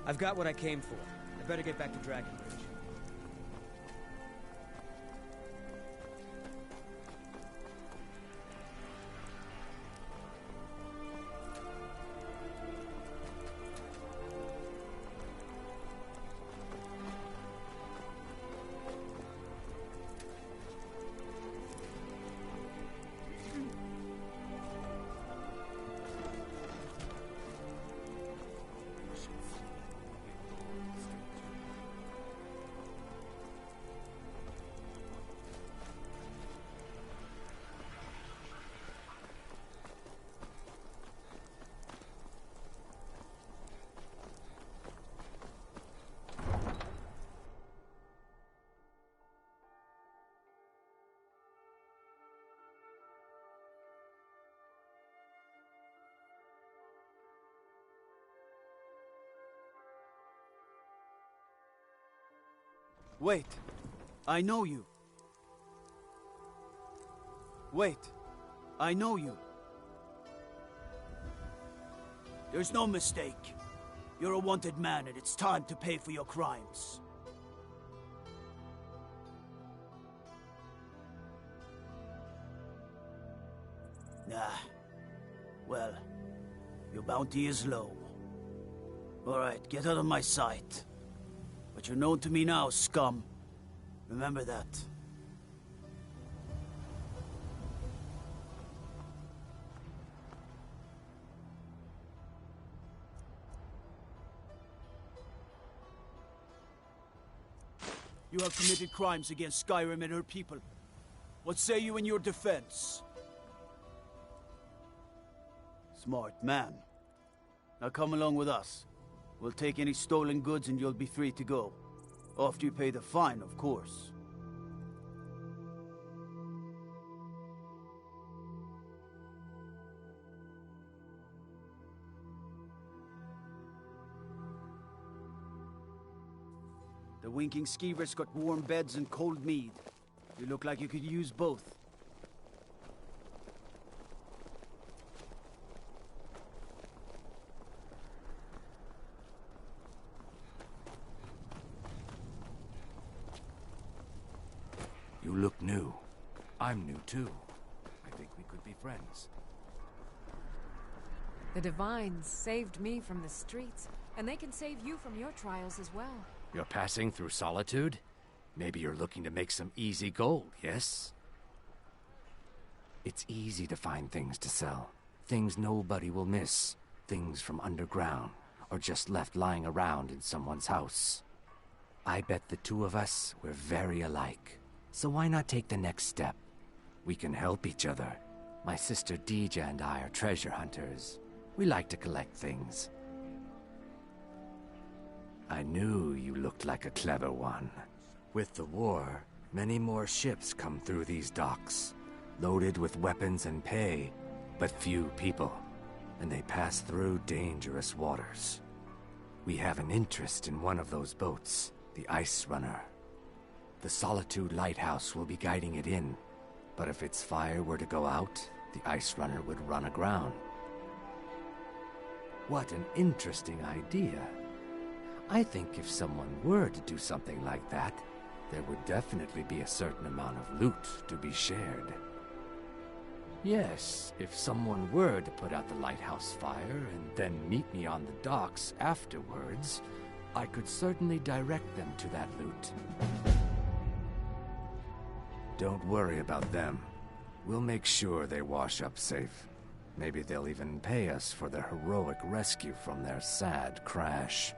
I've got what I came for. I better get back to Dragonbridge. Wait. I know you. Wait. I know you. There's no mistake. You're a wanted man, and it's time to pay for your crimes. Nah. Well, your bounty is low. Alright, get out of my sight. But you're known to me now, scum. Remember that. You have committed crimes against Skyrim and her people. What say you in your defense? Smart man. Now come along with us. We'll take any stolen goods and you'll be free to go. After you pay the fine, of course. The winking skeevers got warm beds and cold mead. You look like you could use both. You look new. I'm new too. I think we could be friends. The Divines saved me from the streets, and they can save you from your trials as well. You're passing through solitude? Maybe you're looking to make some easy gold, yes? It's easy to find things to sell. Things nobody will miss. Things from underground, or just left lying around in someone's house. I bet the two of us, we're very alike. So why not take the next step? We can help each other. My sister Deeja and I are treasure hunters. We like to collect things. I knew you looked like a clever one. With the war, many more ships come through these docks, loaded with weapons and pay, but few people, and they pass through dangerous waters. We have an interest in one of those boats, the Ice Runner. The Solitude Lighthouse will be guiding it in, but if its fire were to go out, the Ice Runner would run aground. What an interesting idea. I think if someone were to do something like that, there would definitely be a certain amount of loot to be shared. Yes, if someone were to put out the lighthouse fire and then meet me on the docks afterwards, I could certainly direct them to that loot. Don't worry about them. We'll make sure they wash up safe. Maybe they'll even pay us for their heroic rescue from their sad crash.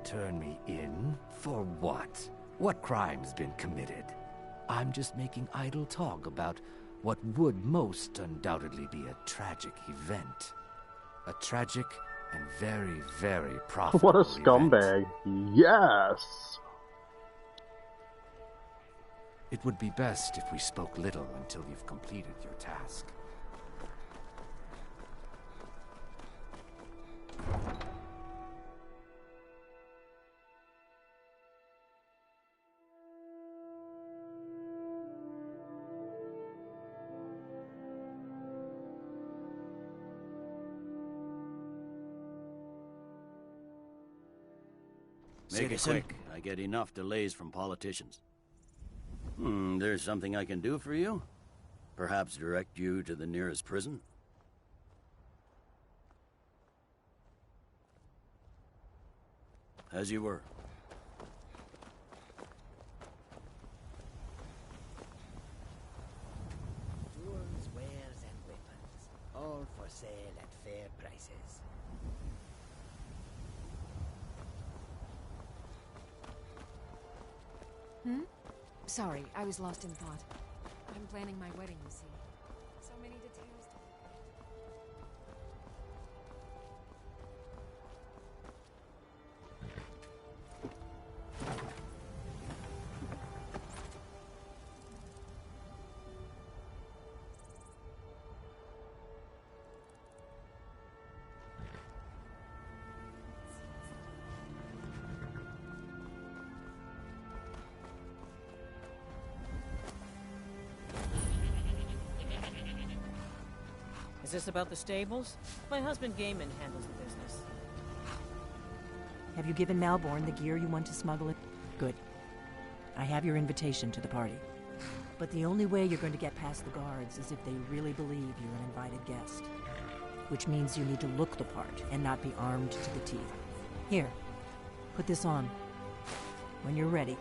Turn me in? For what? What crime's been committed? I'm just making idle talk about what would most undoubtedly be a tragic event. A tragic and very, very profitable What a event. scumbag. Yes! It would be best if we spoke little until you've completed your task. Make it Citizen. quick. I get enough delays from politicians. There's something I can do for you? Perhaps direct you to the nearest prison? As you were. Tools, wares, and weapons, all for sale at fair prices. Sorry, I was lost in thought. I'm planning my wedding, you see. So many details to Is this about the stables? My husband Gaiman handles the business. Have you given Malborn the gear you want to smuggle in? Good. I have your invitation to the party. But the only way you're going to get past the guards is if they really believe you're an invited guest. Which means you need to look the part and not be armed to the teeth. Here, put this on. When you're ready,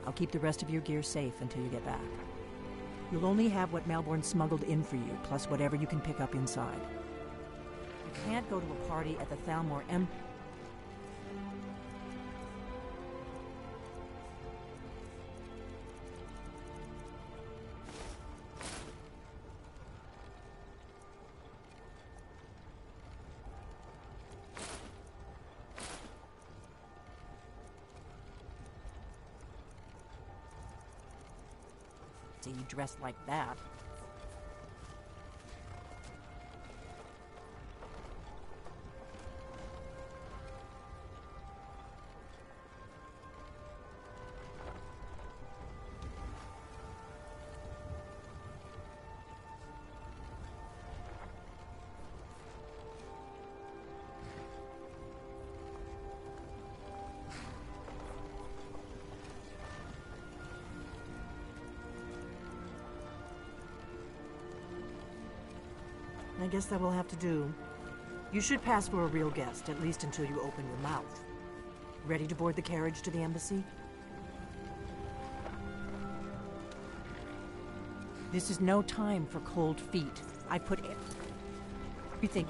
I'll keep the rest of your gear safe until you get back. You'll only have what Malborn smuggled in for you, plus whatever you can pick up inside. You can't go to a party at the Thalmor you dressed like that. I guess that will have to do. You should pass for a real guest, at least until you open your mouth. Ready to board the carriage to the embassy? This is no time for cold feet. I put everything.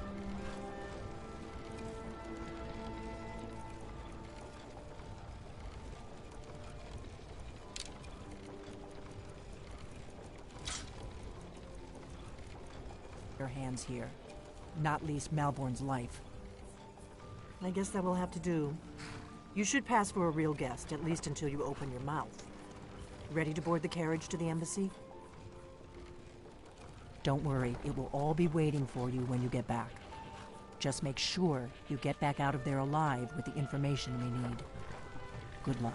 Hands here, not least Malborn's life. I guess that will have to do. You should pass for a real guest, at least until you open your mouth. Ready to board the carriage to the embassy? Don't worry, it will all be waiting for you when you get back. Just make sure you get back out of there alive with the information we need. Good luck.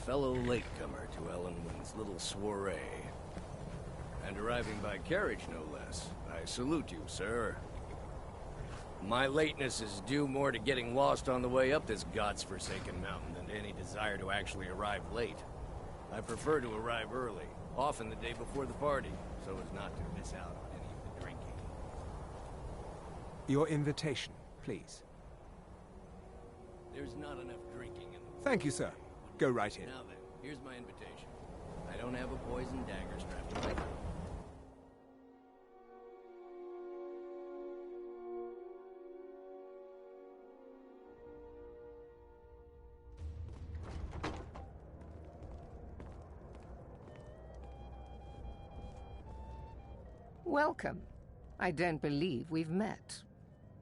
Fellow latecomer to Ellenwood's little soiree. And arriving by carriage, no less. I salute you, sir. My lateness is due more to getting lost on the way up this god's-forsaken mountain than to any desire to actually arrive late. I prefer to arrive early, often the day before the party, so as not to miss out on any of the drinking. Your invitation, please. There's not enough drinking in the... Thank you, sir. Go right in. Now then, here's my invitation. I don't have a poison dagger strapped to my throat. Welcome. I don't believe we've met.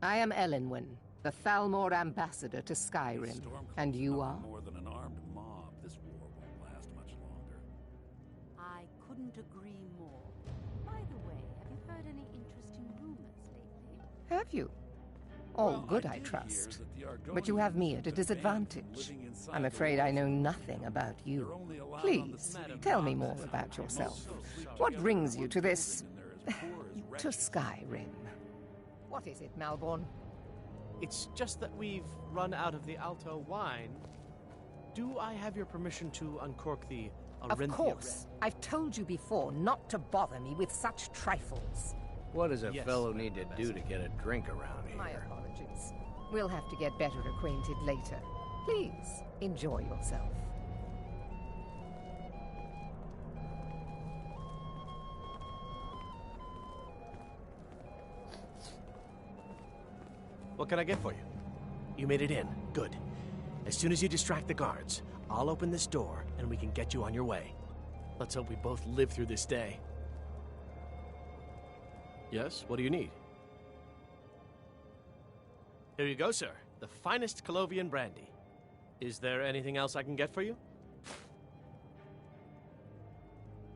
I am Elenwen, the Thalmor ambassador to Skyrim, and you are? More than an armed mob. This war won't last much longer. I couldn't agree more. Have you? All good, I trust. But you have me at a disadvantage. I'm afraid I know nothing about you. Please, tell me more about yourself. What brings you to this... to Skyrim? What is it, Malborn? It's just that we've run out of the Alto wine. Do I have your permission to uncork the Arinthia? Of course. I've told you before not to bother me with such trifles. What does a fellow need to do to get a drink around here? My apologies. We'll have to get better acquainted later. Please, enjoy yourself. What can I get for you? You made it in. Good. As soon as you distract the guards, I'll open this door and we can get you on your way. Let's hope we both live through this day. Yes, what do you need? Here you go, sir. The finest Colovian brandy. Is there anything else I can get for you?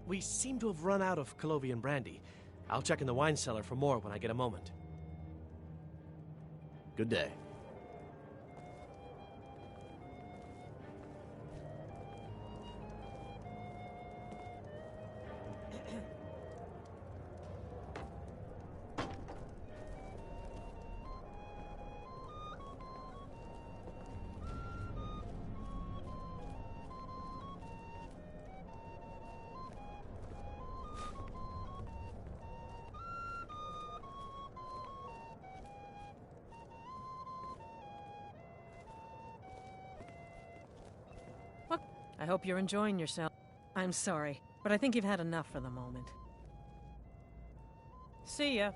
We seem to have run out of Colovian brandy. I'll check in the wine cellar for more when I get a moment. Good day. I hope you're enjoying yourself. I'm sorry, but I think you've had enough for the moment. See ya.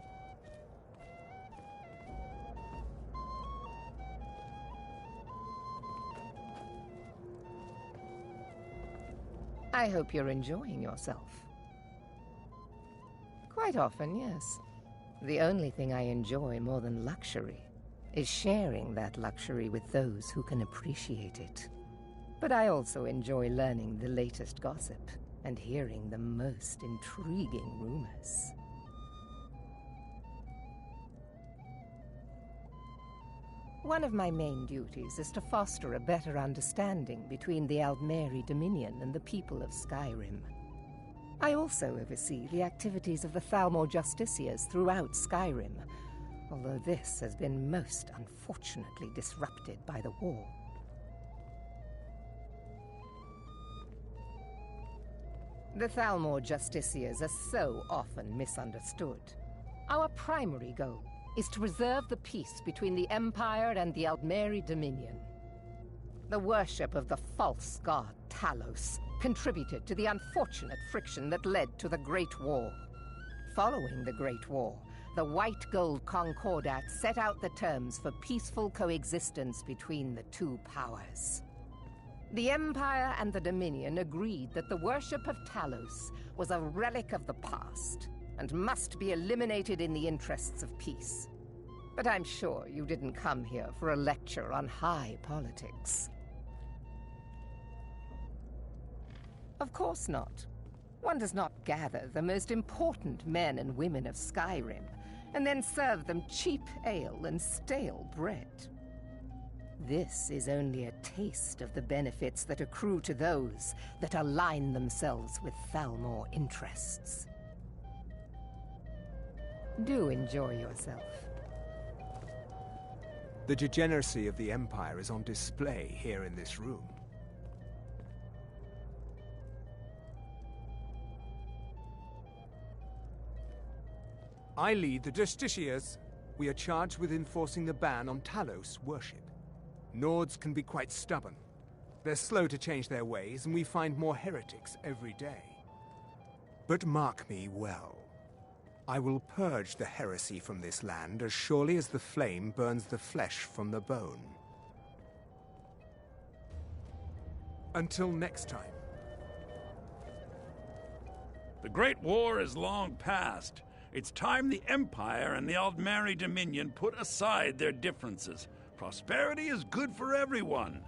I hope you're enjoying yourself. Quite often, yes. The only thing I enjoy more than luxury is sharing that luxury with those who can appreciate it. But I also enjoy learning the latest gossip and hearing the most intriguing rumors. One of my main duties is to foster a better understanding between the Aldmeri Dominion and the people of Skyrim. I also oversee the activities of the Thalmor Justiciars throughout Skyrim, although this has been most unfortunately disrupted by the war. The Thalmor Justiciars are so often misunderstood. Our primary goal is to preserve the peace between the Empire and the Aldmeri Dominion. The worship of the false god Talos contributed to the unfortunate friction that led to the Great War. Following the Great War, the White Gold Concordat set out the terms for peaceful coexistence between the two powers. The Empire and the Dominion agreed that the worship of Talos was a relic of the past and must be eliminated in the interests of peace. But I'm sure you didn't come here for a lecture on high politics. Of course not. One does not gather the most important men and women of Skyrim and then serve them cheap ale and stale bread. This is only a taste of the benefits that accrue to those that align themselves with Thalmor interests. Do enjoy yourself. The degeneracy of the Empire is on display here in this room. I lead the Justiciars. We are charged with enforcing the ban on Talos worship. Nords can be quite stubborn. They're slow to change their ways, and we find more heretics every day. But mark me well. I will purge the heresy from this land as surely as the flame burns the flesh from the bone. Until next time. The Great War is long past. It's time the Empire and the Aldmeri Dominion put aside their differences. Prosperity is good for everyone.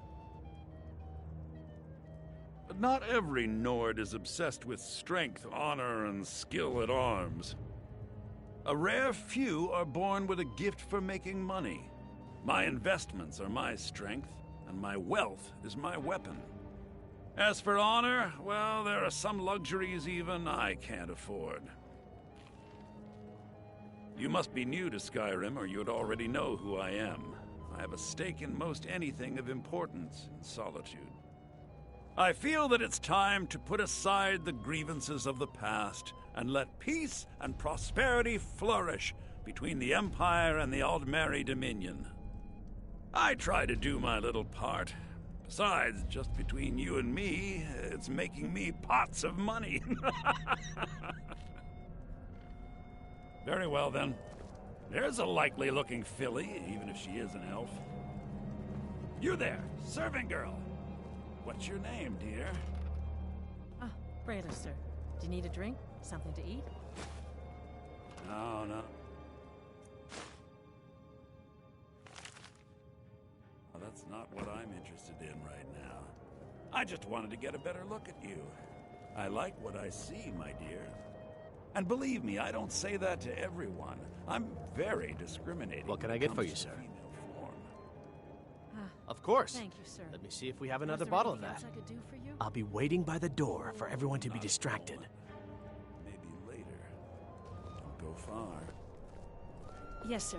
But not every Nord is obsessed with strength, honor, and skill at arms. A rare few are born with a gift for making money. My investments are my strength, and my wealth is my weapon. As for honor, well, there are some luxuries even I can't afford. You must be new to Skyrim, or you'd already know who I am. I have a stake in most anything of importance in Solitude. I feel that it's time to put aside the grievances of the past and let peace and prosperity flourish between the Empire and the Aldmeri Dominion. I try to do my little part. Besides, just between you and me, it's making me pots of money. Very well, then. There's a likely-looking filly, even if she is an elf. You there, serving girl. What's your name, dear? Ah, Breda, sir. Do you need a drink? Something to eat? No. Well, that's not what I'm interested in right now. I just wanted to get a better look at you. I like what I see, my dear. And believe me, I don't say that to everyone. I'm very discriminating. What can I get for you, sir? Of course. Thank you, sir. Let me see if we have another bottle of that. I could do for you? I'll be waiting by the door for everyone to be distracted. Maybe later. Don't go far. Yes, sir.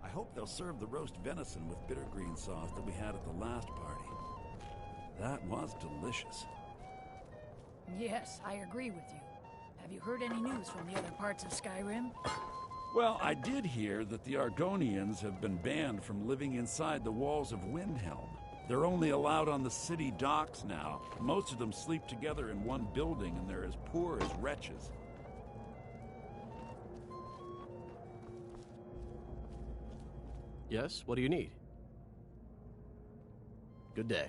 I hope they'll serve the roast venison with bitter green sauce that we had at the last party. That was delicious. Yes, I agree with you. Have you heard any news from the other parts of Skyrim? Well, I did hear that the Argonians have been banned from living inside the walls of Windhelm. They're only allowed on the city docks now. Most of them sleep together in one building, and they're as poor as wretches. Yes, what do you need? Good day.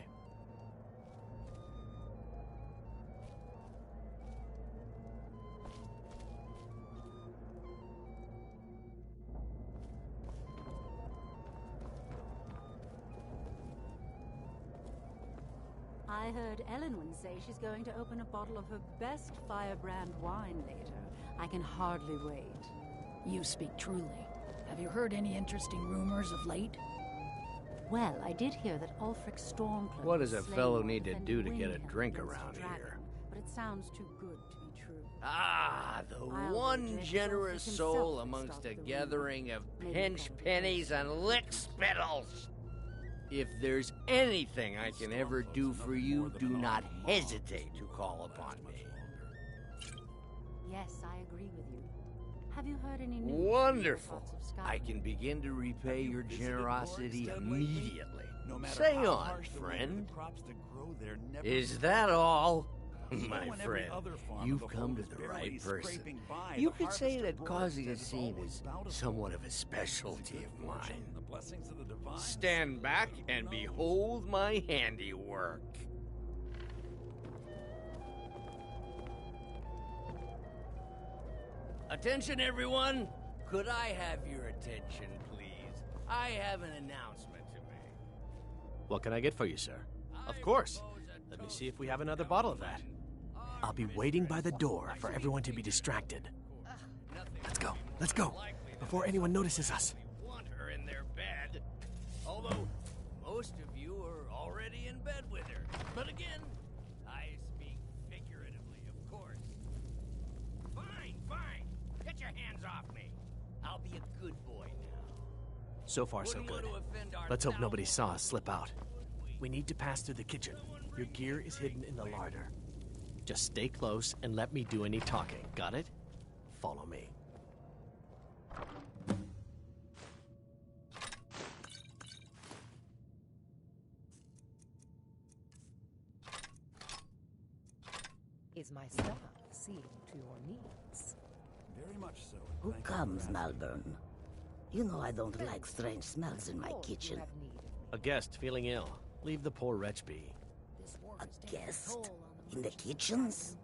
I heard Elenwen say she's going to open a bottle of her best firebrand wine later. I can hardly wait. You speak truly. Have you heard any interesting rumors of late? Well, I did hear that Ulfric Stormcloak... What does a slain fellow one need to defending do to get a Windhelm drink against around the dragon, here? But it sounds too good to be true. Ah, the I'll one wager generous Ulfric himself soul would amongst stop a the rumor. gathering of Maybe pinch probably pennies and lick spittles. If there's anything I can ever do for you, do not hesitate to call upon me. Yes, I agree with you. Have you heard any news? Wonderful. I can begin to repay your generosity immediately. Say on, friend. Is that all? My friend, you've come to the right person. You could say that causing a scene is somewhat of a specialty of mine. Stand back and behold my handiwork. Attention, everyone! Could I have your attention, please? I have an announcement to make. What can I get for you, sir? Of course. Let me see if we have another bottle of that. I'll be waiting by the door for everyone to be distracted. Let's go, before anyone notices us. Want her in their bed. Although, most of you are already in bed with her. But again, I speak figuratively, of course. Fine. Get your hands off me. I'll be a good boy now. So far, so good. Let's hope nobody saw us slip out. We need to pass through the kitchen. Your gear is hidden in the larder. Just stay close and let me do any talking. Got it? Follow me. Is my staff seeing to your needs? Very much so. Who comes, Malvern? You know I don't like strange smells in my kitchen. A guest feeling ill. Leave the poor wretch be. A guest? In the kitchens?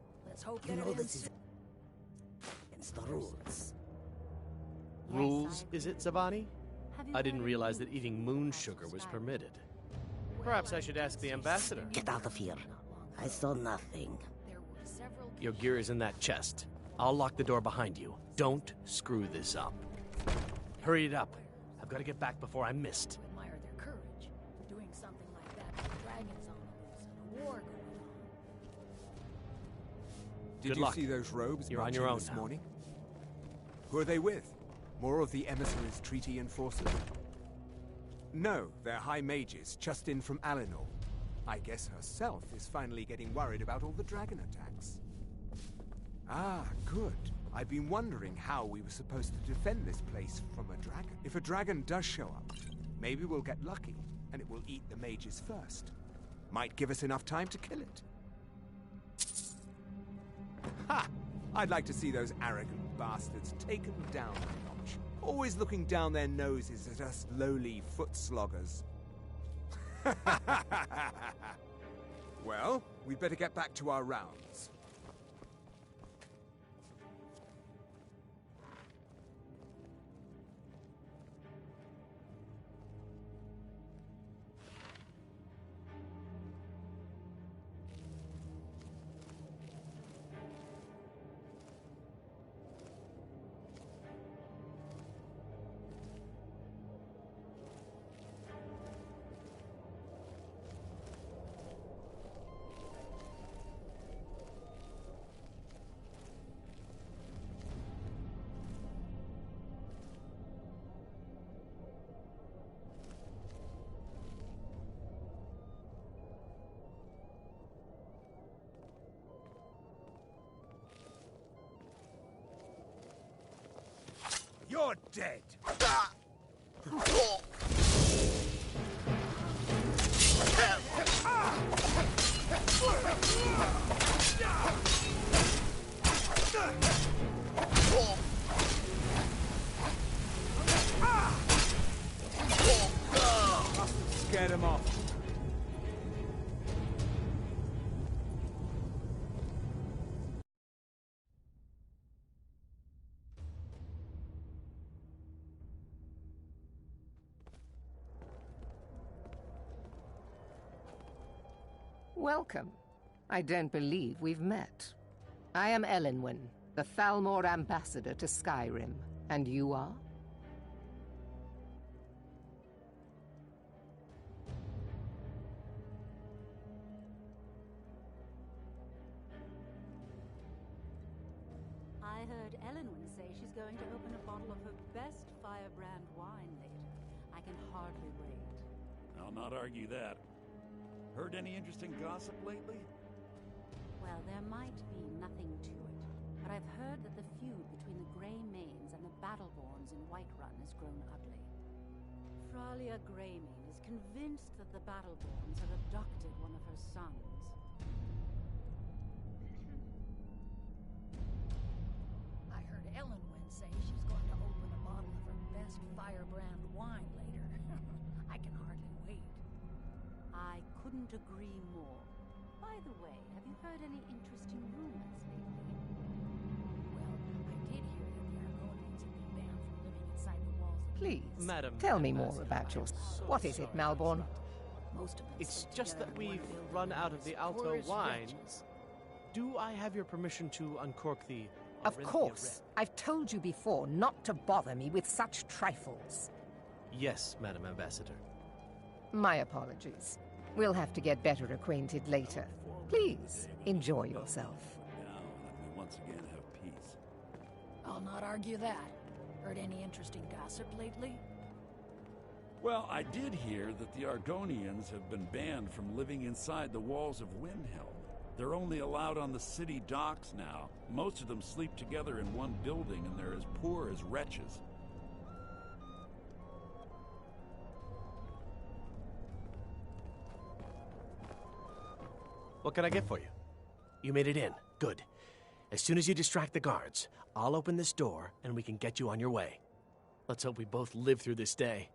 You know this is against the rules. Rules, is it, Zavani? I didn't realize that eating moon sugar was permitted. Perhaps I should ask the ambassador. Get out of here. I saw nothing. Your gear is in that chest. I'll lock the door behind you. Don't screw this up. Hurry it up. I've got to get back before I'm missed. Admire their courage. Doing something like that with dragons on the loose and a war going on. Did Good you luck. see those robes You're on marching your own this now. morning? Who are they with? More of the emissaries' treaty enforcers? No, they're high mages, just in from Alinor. I guess herself is finally getting worried about all the dragon attacks. Ah, good. I've been wondering how we were supposed to defend this place from a dragon. If a dragon does show up, maybe we'll get lucky, and it will eat the mages first. Might give us enough time to kill it. Ha! I'd like to see those arrogant bastards taken down a notch. Always looking down their noses at us lowly foot sloggers. Well, we'd better get back to our rounds. You're dead! Scared him off. Welcome. I don't believe we've met. I am Elenwen, the Thalmor ambassador to Skyrim. And you are? I heard Elenwen say she's going to open a bottle of her best firebrand wine later. I can hardly wait. I'll not argue that. Heard any interesting gossip lately? Well, there might be nothing to it, but I've heard that the feud between the Gnomeys and the Battleborns in Whiterun has grown ugly. Fralia Greymane is convinced that the Battleborns have abducted one of her sons. I heard Elenwen say she's going to open a bottle of her best firebrand wine later. I can hardly wait. I couldn't agree more. By the way, have you heard any interesting rumors lately? Well, I did hear that the Argonians have been banned from living inside the walls of... Please, Madam tell me more about yours. What is it, Malborn? Most of them It's stick just that together in we've one building, run out of the as Alto poor as wine. wretches. Do I have your permission to uncork the... Of course. I've told you before not to bother me with such trifles. Yes, Madam Ambassador. My apologies. We'll have to get better acquainted later. Please, enjoy yourself. Now that we once again have peace. I'll not argue that. Heard any interesting gossip lately? Well, I did hear that the Argonians have been banned from living inside the walls of Windhelm. They're only allowed on the city docks now. Most of them sleep together in one building, and they're as poor as wretches. What can I get for you? You made it in. Good. As soon as you distract the guards, I'll open this door and we can get you on your way. Let's hope we both live through this day.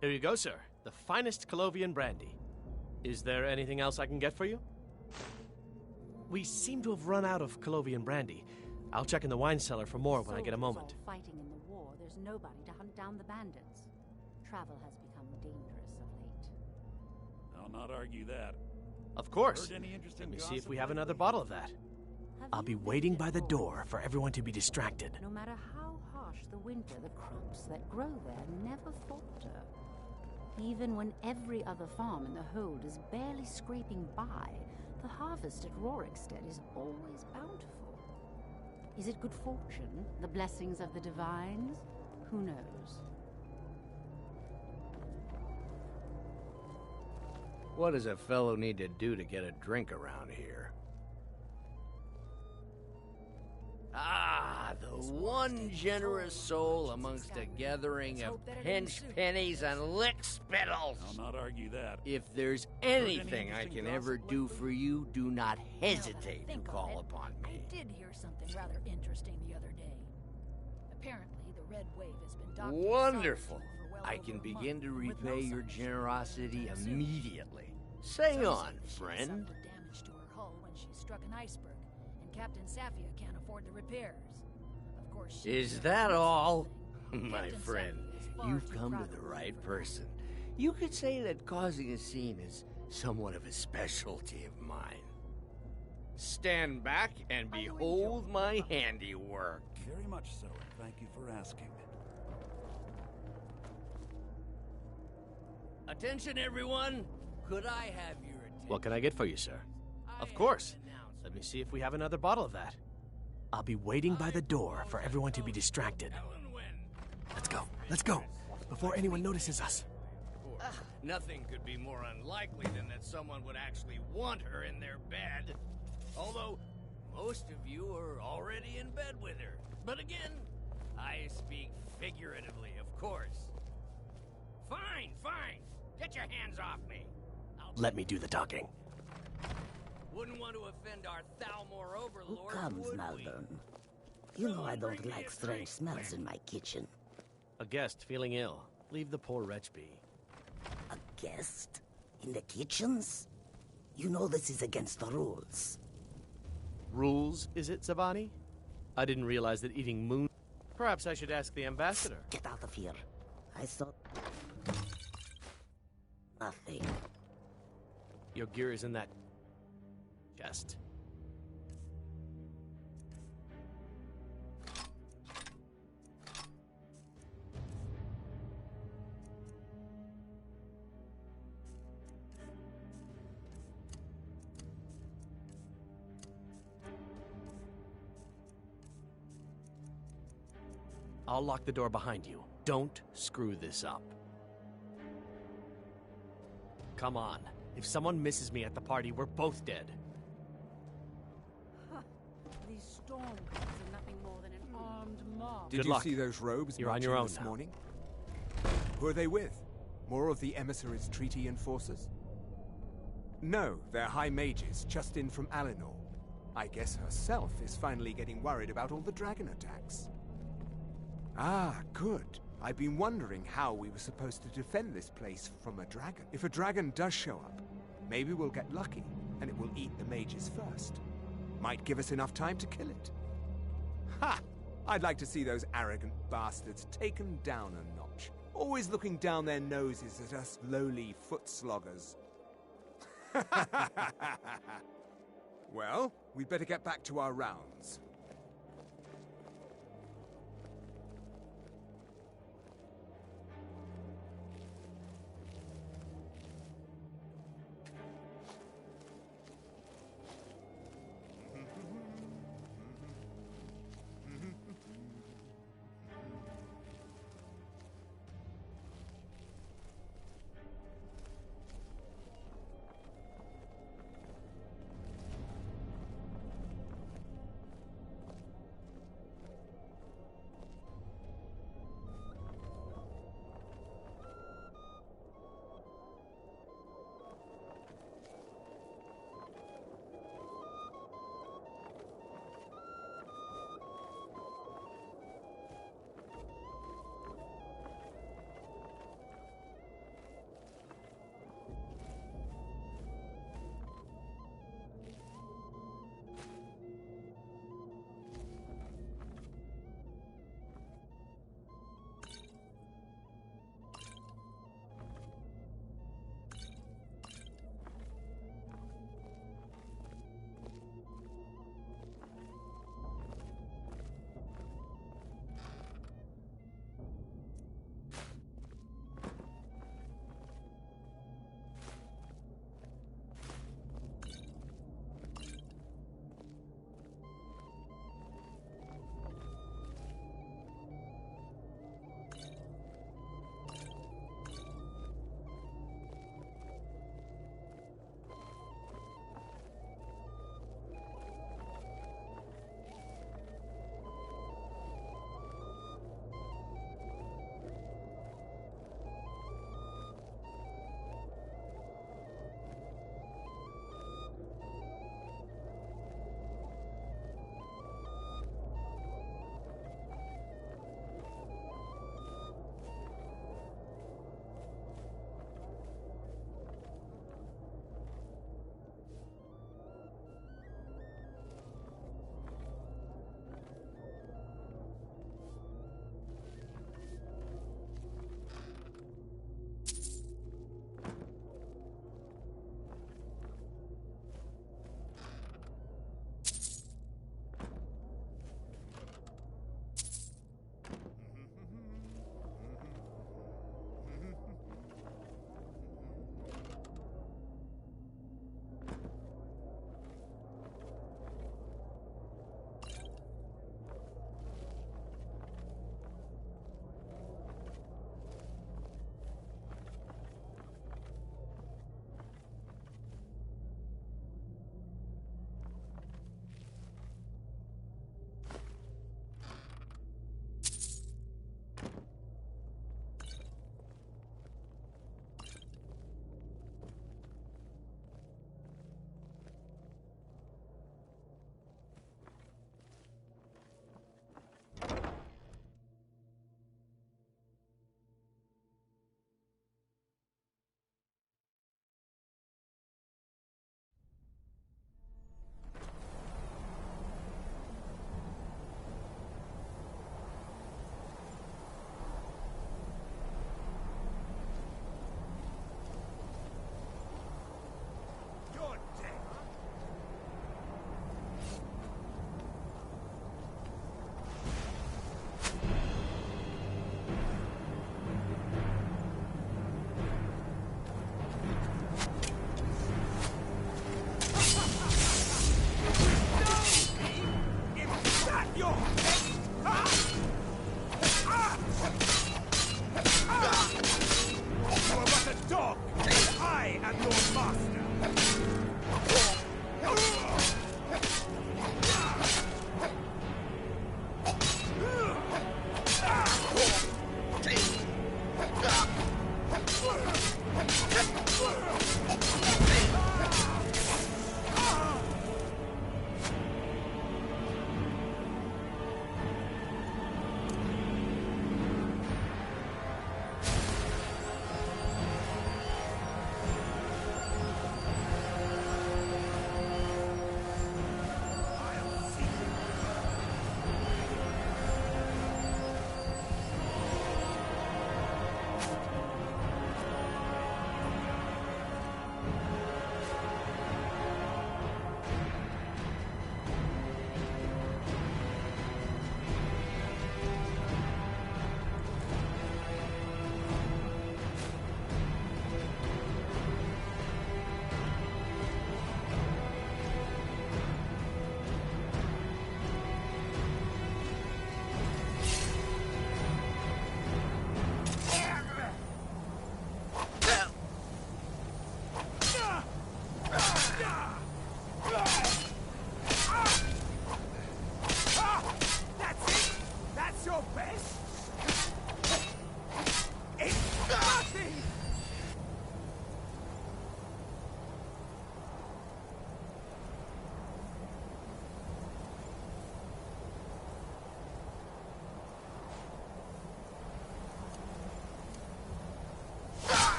Here you go, sir. The finest Colovian brandy. Is there anything else I can get for you? We seem to have run out of Colovian brandy. I'll check in the wine cellar for more when I get a moment. Soldiers all fighting in the war. there's nobody to hunt down the bandits. Travel has become dangerous of late. I'll not argue that. Of course. Heard any interesting Let me see gossip if we have lately? another bottle of that. I'll be waiting by the door for everyone to be distracted. No matter how harsh the winter, the crops that grow there never falter. Even when every other farm in the hold is barely scraping by, the harvest at Rorikstead is always bountiful. Is it good fortune? The blessings of the divines? Who knows? What does a fellow need to do to get a drink around here? Ah, the one generous soul amongst a gathering of pinch pennies and lick spittles. I'll not argue that. If there's anything I can ever do for you, do not hesitate to call upon me. I did hear something rather interesting the other day. Apparently, the Red Wave has been docked in Wonderful. solitude for well I over can a begin to month, with no repay your sunshine. generosity I assume immediately. Say Some on, say that she friend. suffered damage to her hull when she struck an iceberg, and Captain Safia can't afford the repairs. Of course, she Is never that did all? something. My Captain friend, Safia is far you've too come proud to the to leave right her. person. You could say that causing a scene is somewhat of a specialty of mine. Stand back and behold my handiwork. Very much so, and thank you for asking. Attention, everyone! Could I have your attention? What can I get for you, sir? Of course. Let me see if we have another bottle of that. I'll be waiting by the door for everyone to be distracted. Let's go, before anyone notices us. Nothing could be more unlikely than that someone would actually want her in their bed. Although, most of you are already in bed with her. But again, I speak figuratively, of course. Fine, fine. Get your hands off me. Let me do the talking. Wouldn't want to offend our Thalmor Who overlord, comes, would we? Malvern? You know I don't like strange smells in my kitchen. A guest feeling ill. Leave the poor wretch be. A guest? In the kitchens? You know this is against the rules. Rules, is it, Zabani? I didn't realize that eating moon... Perhaps I should ask the ambassador. Get out of here. I thought... Nothing. Your gear is in that... chest. I'll lock the door behind you. Don't screw this up. Come on. If someone misses me at the party, we're both dead. These storm gods are nothing more than an armed mob. Did Good you luck. see those robes You're on marching your own this now. morning? Who are they with? More of the emissaries' treaty enforcers? No, they're high mages, just in from Alinor. I guess herself is finally getting worried about all the dragon attacks. Ah, good. I've been wondering how we were supposed to defend this place from a dragon. If a dragon does show up, maybe we'll get lucky, and it will eat the mages first. Might give us enough time to kill it. Ha! I'd like to see those arrogant bastards taken down a notch. Always looking down their noses at us lowly foot sloggers. Well, we'd better get back to our rounds.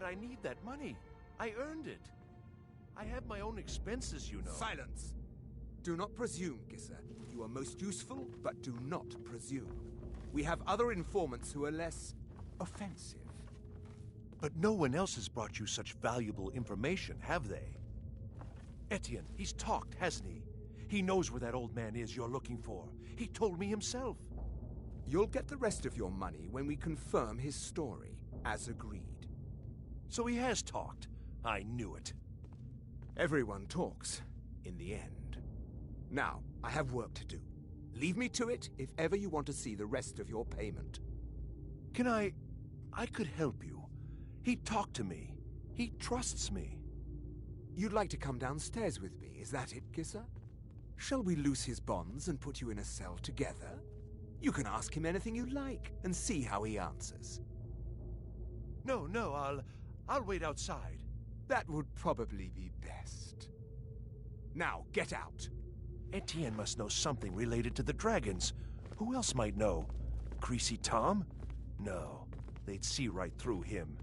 I need that money. I earned it. I have my own expenses, you know. Silence! Do not presume, Gisser. You are most useful, but do not presume. We have other informants who are less offensive. But no one else has brought you such valuable information, have they? Etienne, he's talked, hasn't he? He knows where that old man is you're looking for. He told me himself. You'll get the rest of your money when we confirm his story, as agreed. So he has talked. I knew it. Everyone talks, in the end. Now, I have work to do. Leave me to it if ever you want to see the rest of your payment. Can I could help you. He talked to me. He trusts me. You'd like to come downstairs with me, is that it, Gisser? Shall we loose his bonds and put you in a cell together? You can ask him anything you like and see how he answers. No, I'll wait outside. That would probably be best. Now, get out. Etienne must know something related to the dragons. Who else might know? Greasy Tom? No, they'd see right through him.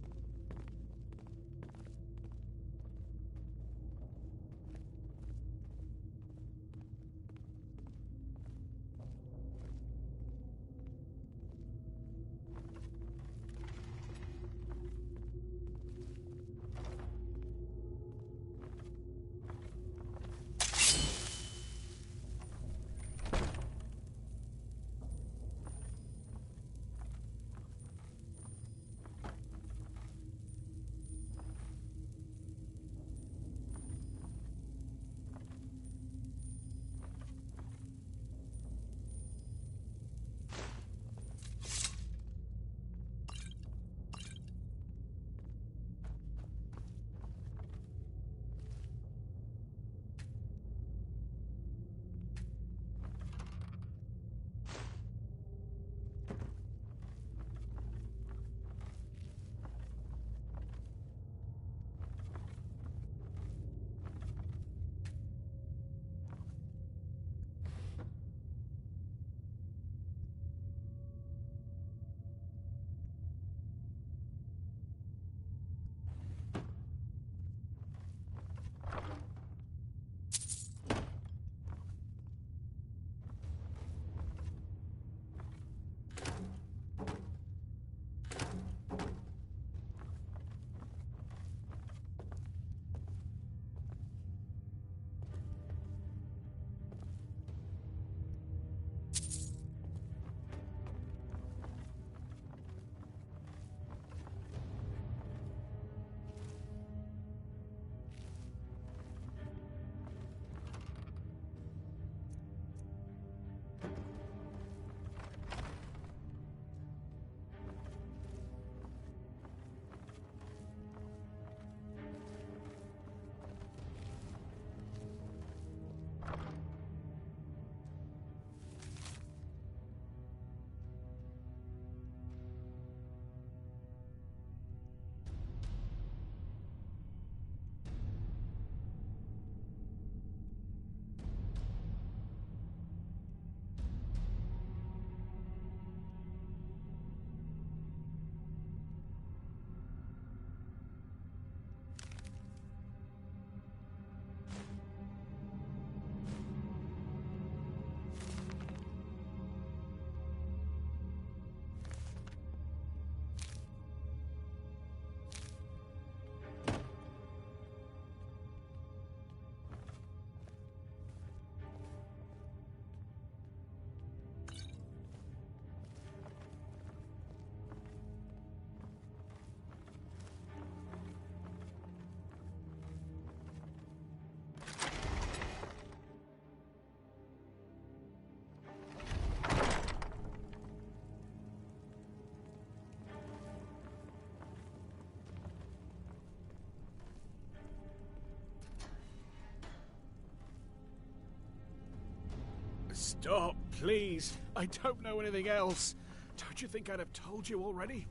Stop, please. I don't know anything else. Don't you think I'd have told you already?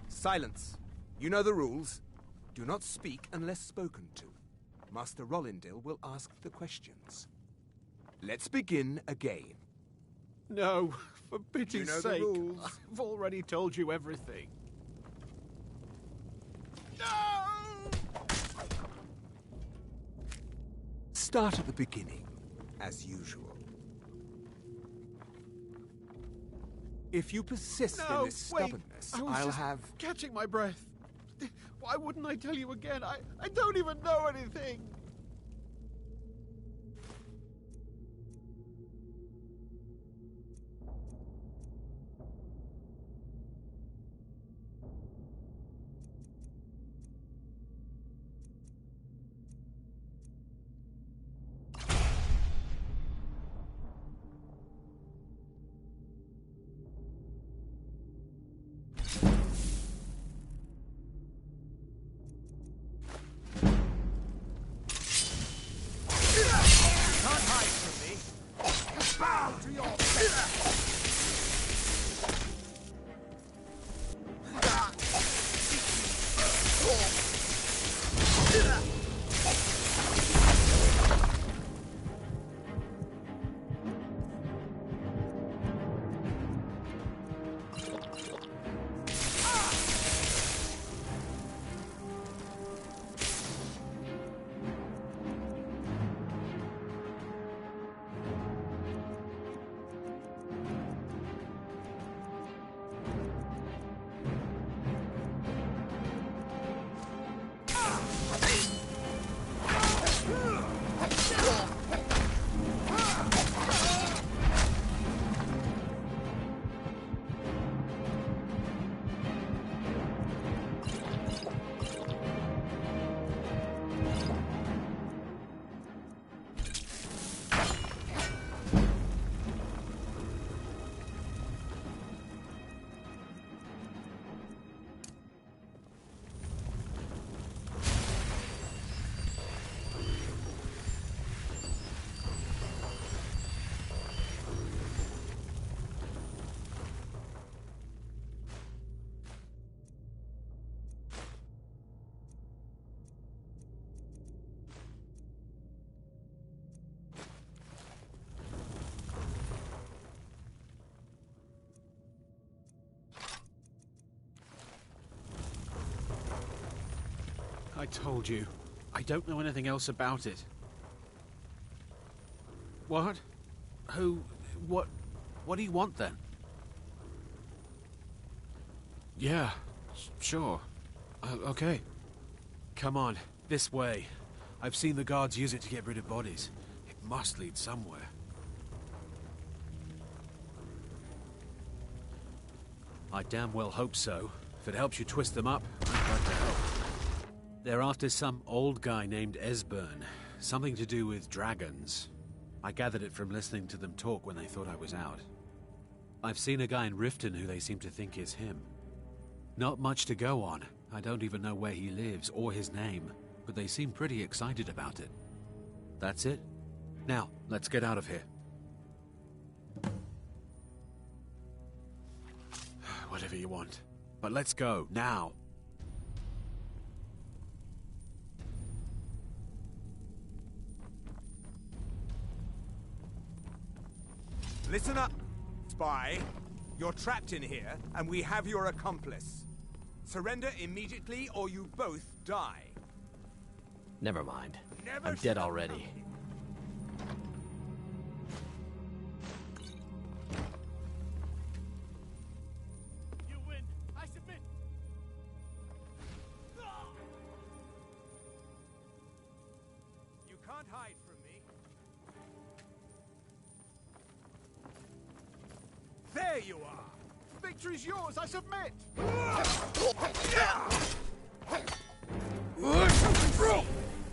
Silence. You know the rules. Do not speak unless spoken to. Master Rollindil will ask the questions. Let's begin again. No, for pity's You know sake. the rules. I've already told you everything. Start at the beginning, as usual. If you persist in this stubbornness, I'll have... catching my breath. Why wouldn't I tell you again? I don't even know anything. I told you. I don't know anything else about it. What? Who? What? What do you want then? Yeah, sure. Okay. Come on, this way. I've seen the guards use it to get rid of bodies. It must lead somewhere. I damn well hope so. If it helps you twist them up, I'd like to help. They're after some old guy named Esbern. Something to do with dragons. I gathered it from listening to them talk when they thought I was out. I've seen a guy in Riften who they seem to think is him. Not much to go on. I don't even know where he lives or his name, but they seem pretty excited about it. That's it. Now, let's get out of here. Whatever you want. But let's go, now. Listen up, spy. You're trapped in here, and we have your accomplice. Surrender immediately, or you both die. Never mind. I'm dead already. You win. I submit. You can't hide from me. There you are! Victory's yours, I submit!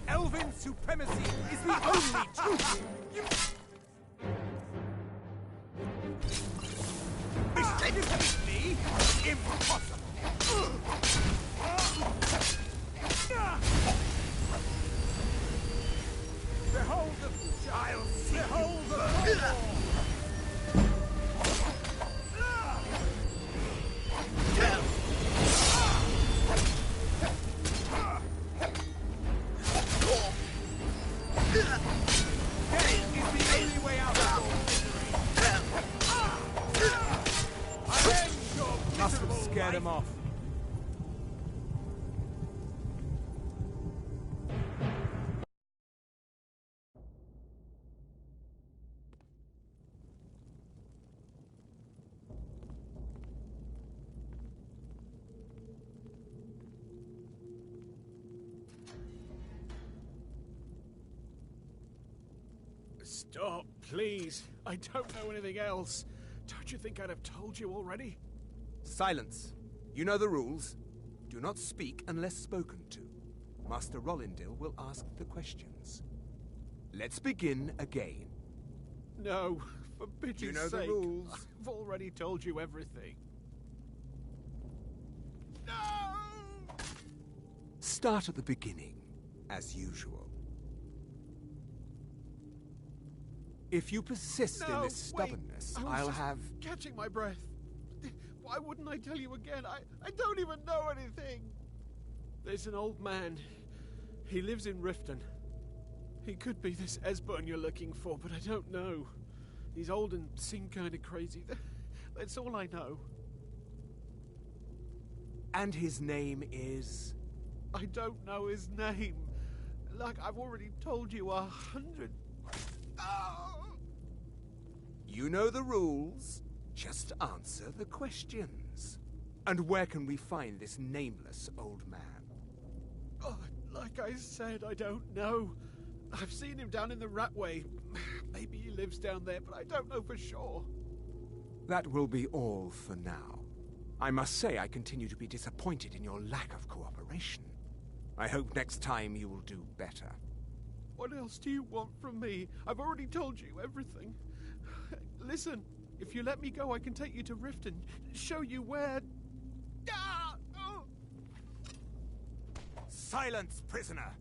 Elven supremacy is the only truth! Defeat me? Impossible! Behold the child! Behold the Must have scared him off. Stop, please. I don't know anything else. Don't you think I'd have told you already? Silence. You know the rules. Do not speak unless spoken to. Master Rollindil will ask the questions. Let's begin again. No, for pity's You know the sake. rules. I've already told you everything. Start at the beginning, as usual. If you persist in this stubbornness, I was I'll just have... catching my breath. Why wouldn't I tell you again? I don't even know anything. There's an old man. He lives in Riften. He could be this Esbern you're looking for, but I don't know. He's old and seemed kind of crazy. That's all I know. And his name is... I don't know his name. Like I've already told you 100. You know the rules. Just answer the questions. And where can we find this nameless old man? Oh, like I said, I don't know. I've seen him down in the Ratway. Maybe he lives down there, but I don't know for sure. That will be all for now. I must say I continue to be disappointed in your lack of cooperation. I hope next time you will do better. What else do you want from me? I've already told you everything. Listen, if you let me go, I can take you to Riften, show you where... Silence, prisoner!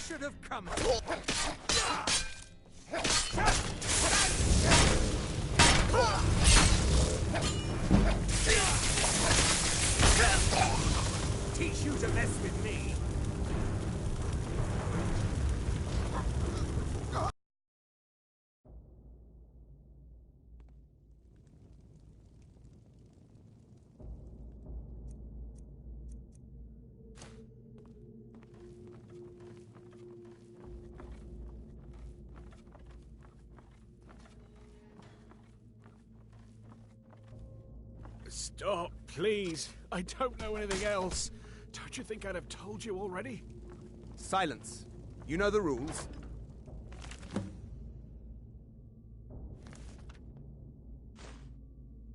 Should have come. Teach you to mess with me. Stop, please. I don't know anything else. Don't you think I'd have told you already? Silence. You know the rules.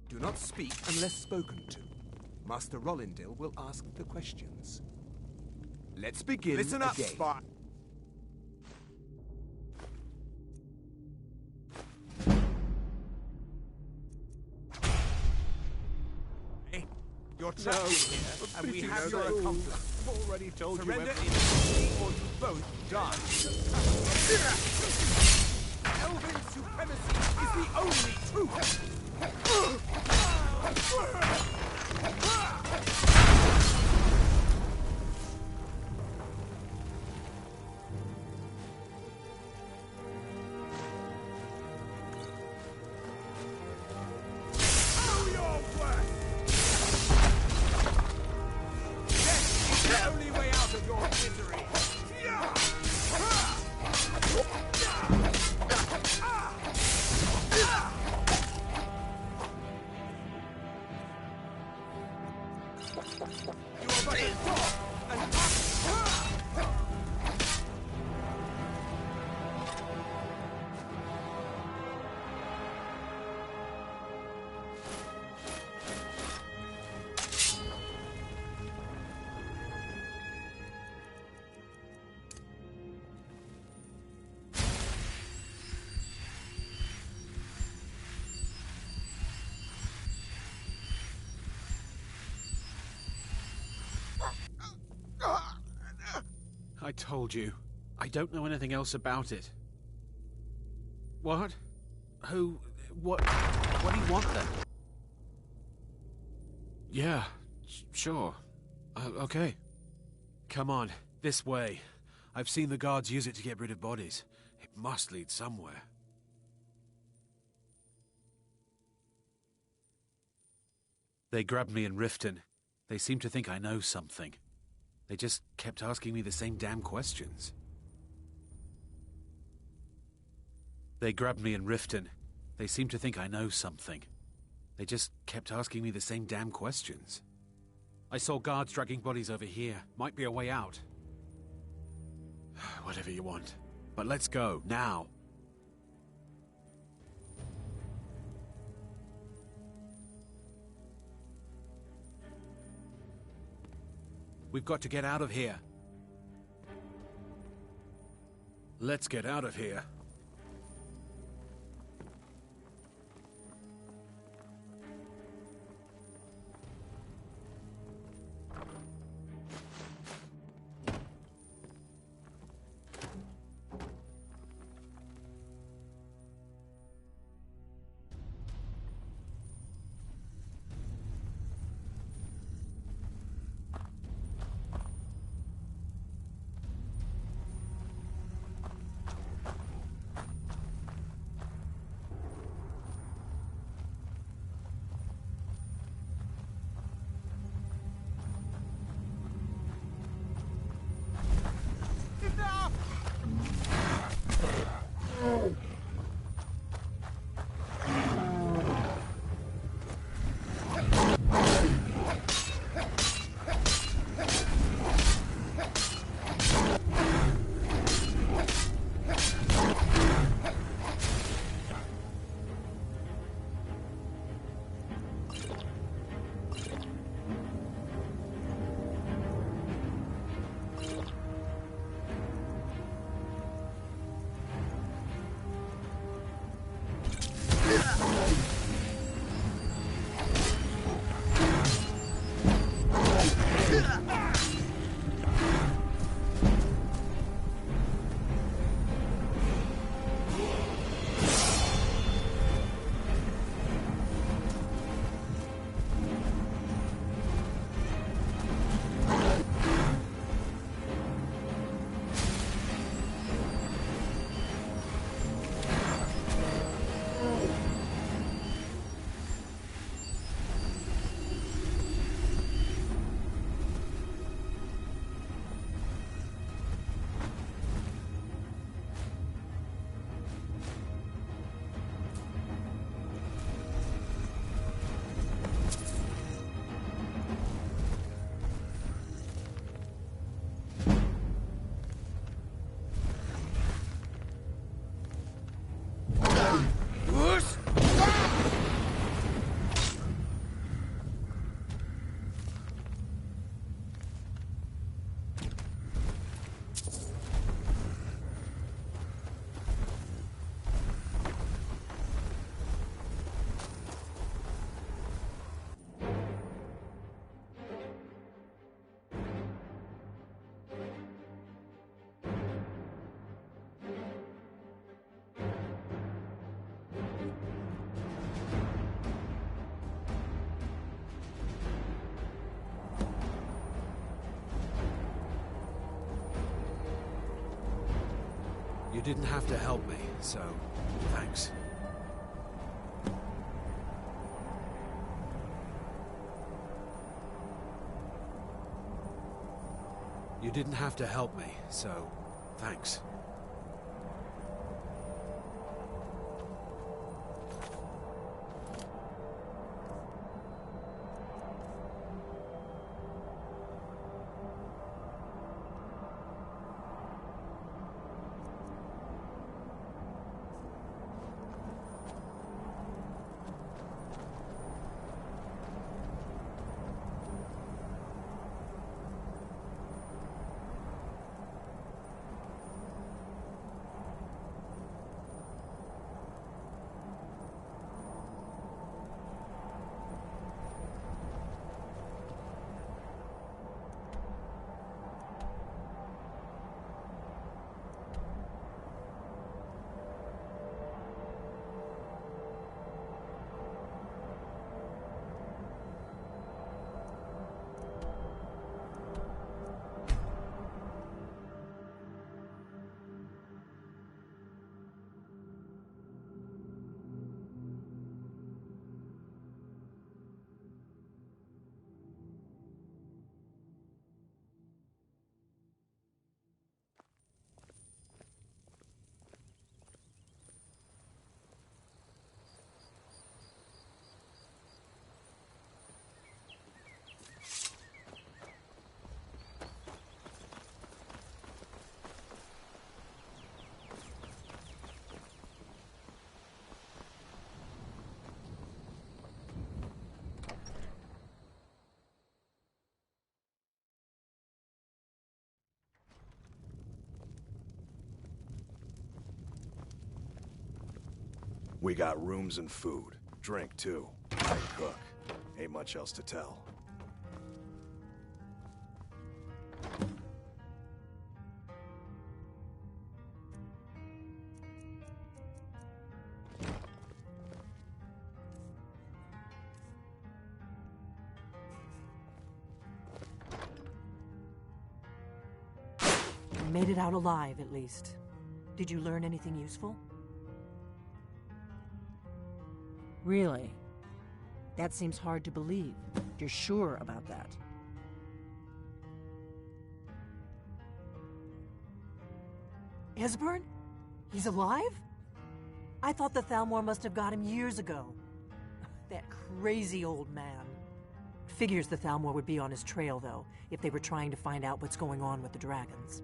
Do not speak unless spoken to. Master Rollindale will ask the questions. Let's begin. Listen up, again. Spot. You're trapped in here, and we have your accomplice. I've already told Surrender you instantly, or you both die. Elven supremacy is the only truth. I told you. I don't know anything else about it. What? Who? What do you want then? Yeah, sure. Okay. Come on, this way. I've seen the guards use it to get rid of bodies. It must lead somewhere. They grabbed me in Riften. They seem to think I know something. They just kept asking me the same damn questions. They grabbed me in Riften. They seem to think I know something. They just kept asking me the same damn questions. I saw guards dragging bodies over here. Might be a way out. Whatever you want. But let's go, now. We've got to get out of here. Let's get out of here. didn't have to help me, so thanks. You didn't have to help me, so thanks. We got rooms and food. Drink, too. I cook. Ain't much else to tell. You made it out alive, at least. Did you learn anything useful? Really? That seems hard to believe. You're sure about that? Esbern? He's alive? I thought the Thalmor must have got him years ago. That crazy old man. Figures the Thalmor would be on his trail, though, if they were trying to find out what's going on with the dragons.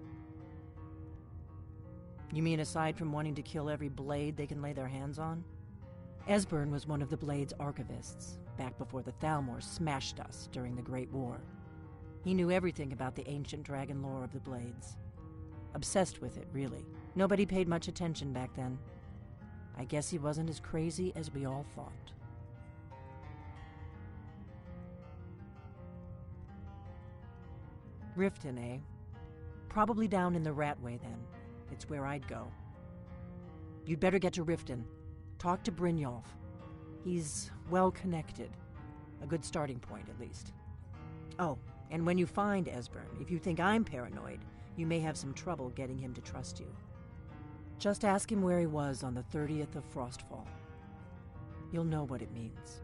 You mean aside from wanting to kill every blade they can lay their hands on? Esbern was one of the Blade's archivists, back before the Thalmor smashed us during the Great War. He knew everything about the ancient dragon lore of the Blades. Obsessed with it, really. Nobody paid much attention back then. I guess he wasn't as crazy as we all thought. Riften, eh? Probably down in the Ratway, then. It's where I'd go. You'd better get to Riften. Talk to Brynjolf. He's well-connected. A good starting point, at least. Oh, and when you find Esbern, if you think I'm paranoid, you may have some trouble getting him to trust you. Just ask him where he was on the 30th of Frostfall. You'll know what it means.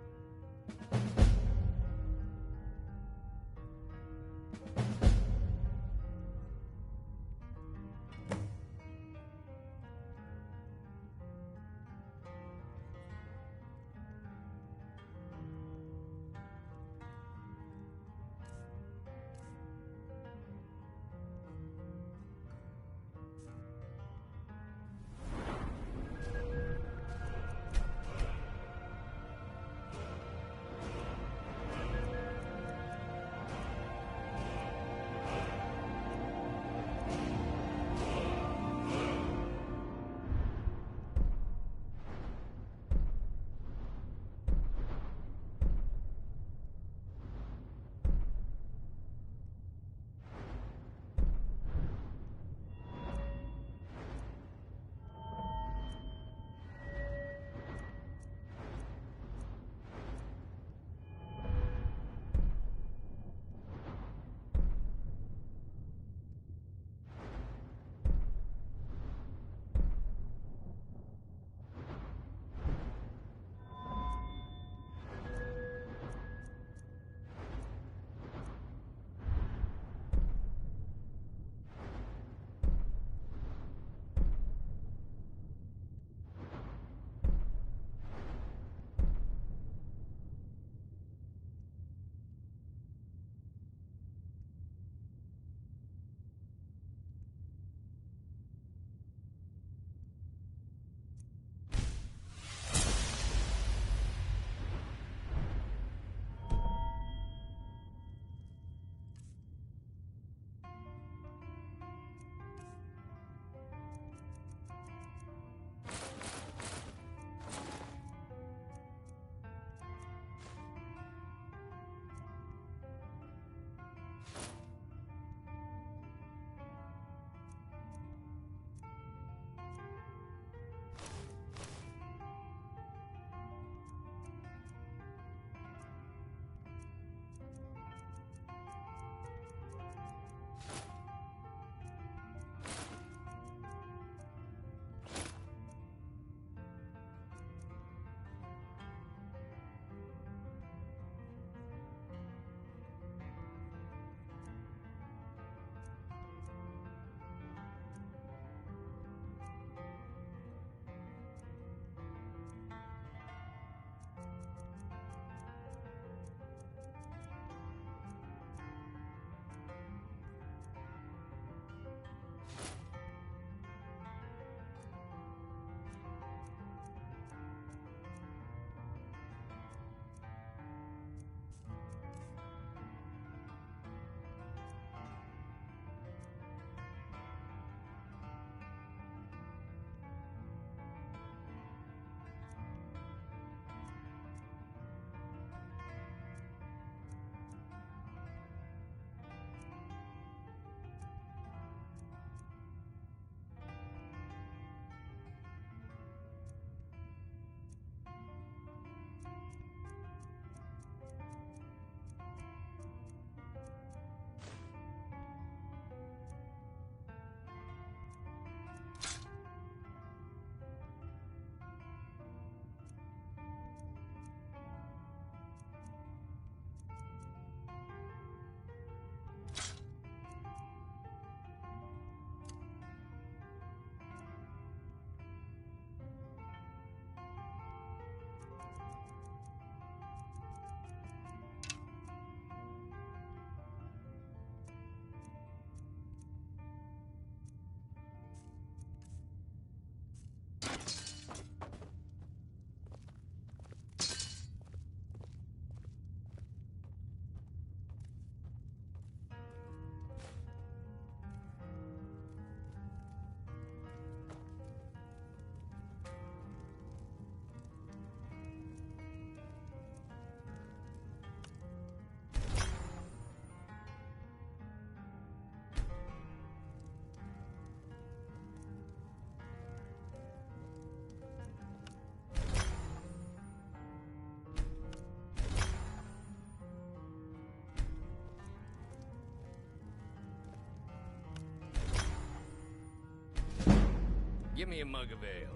Give me a mug of ale.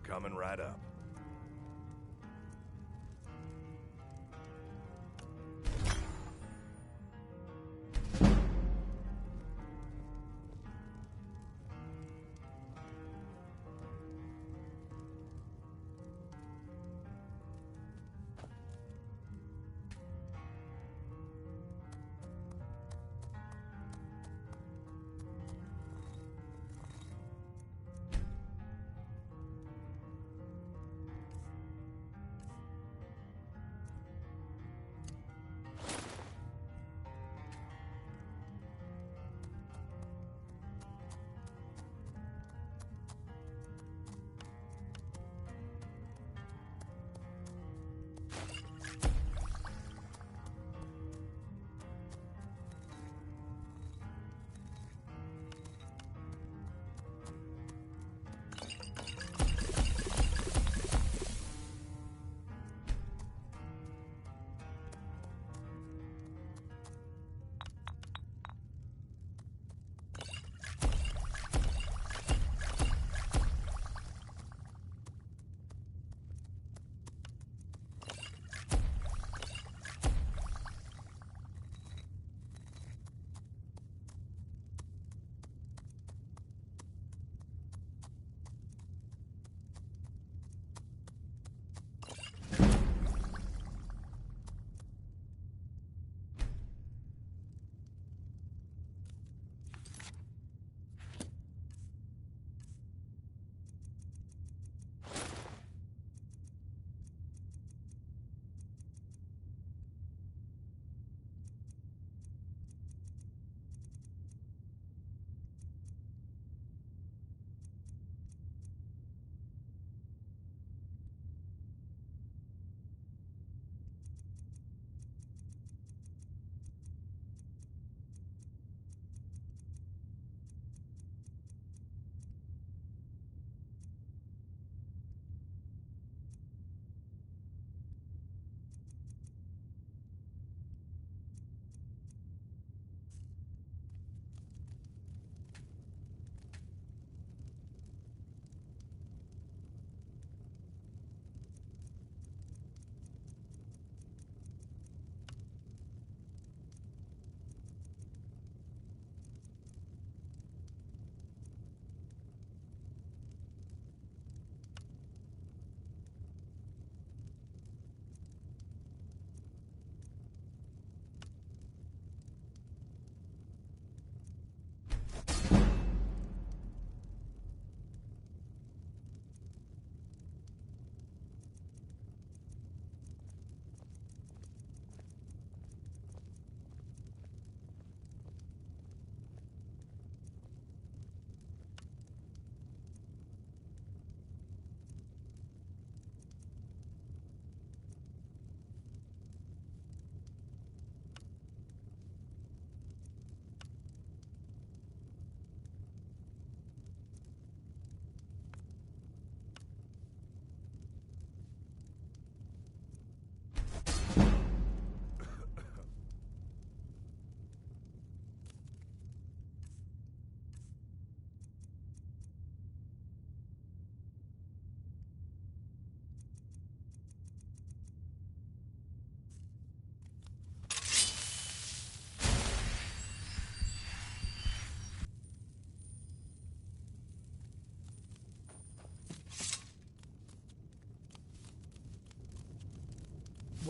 Coming right up.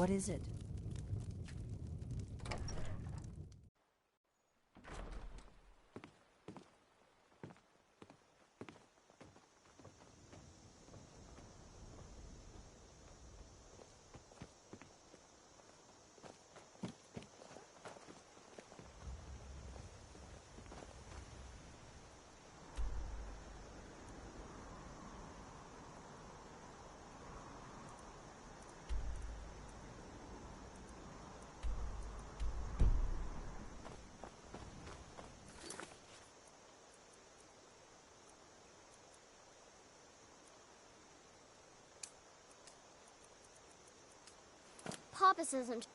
What is it? Papas isn't.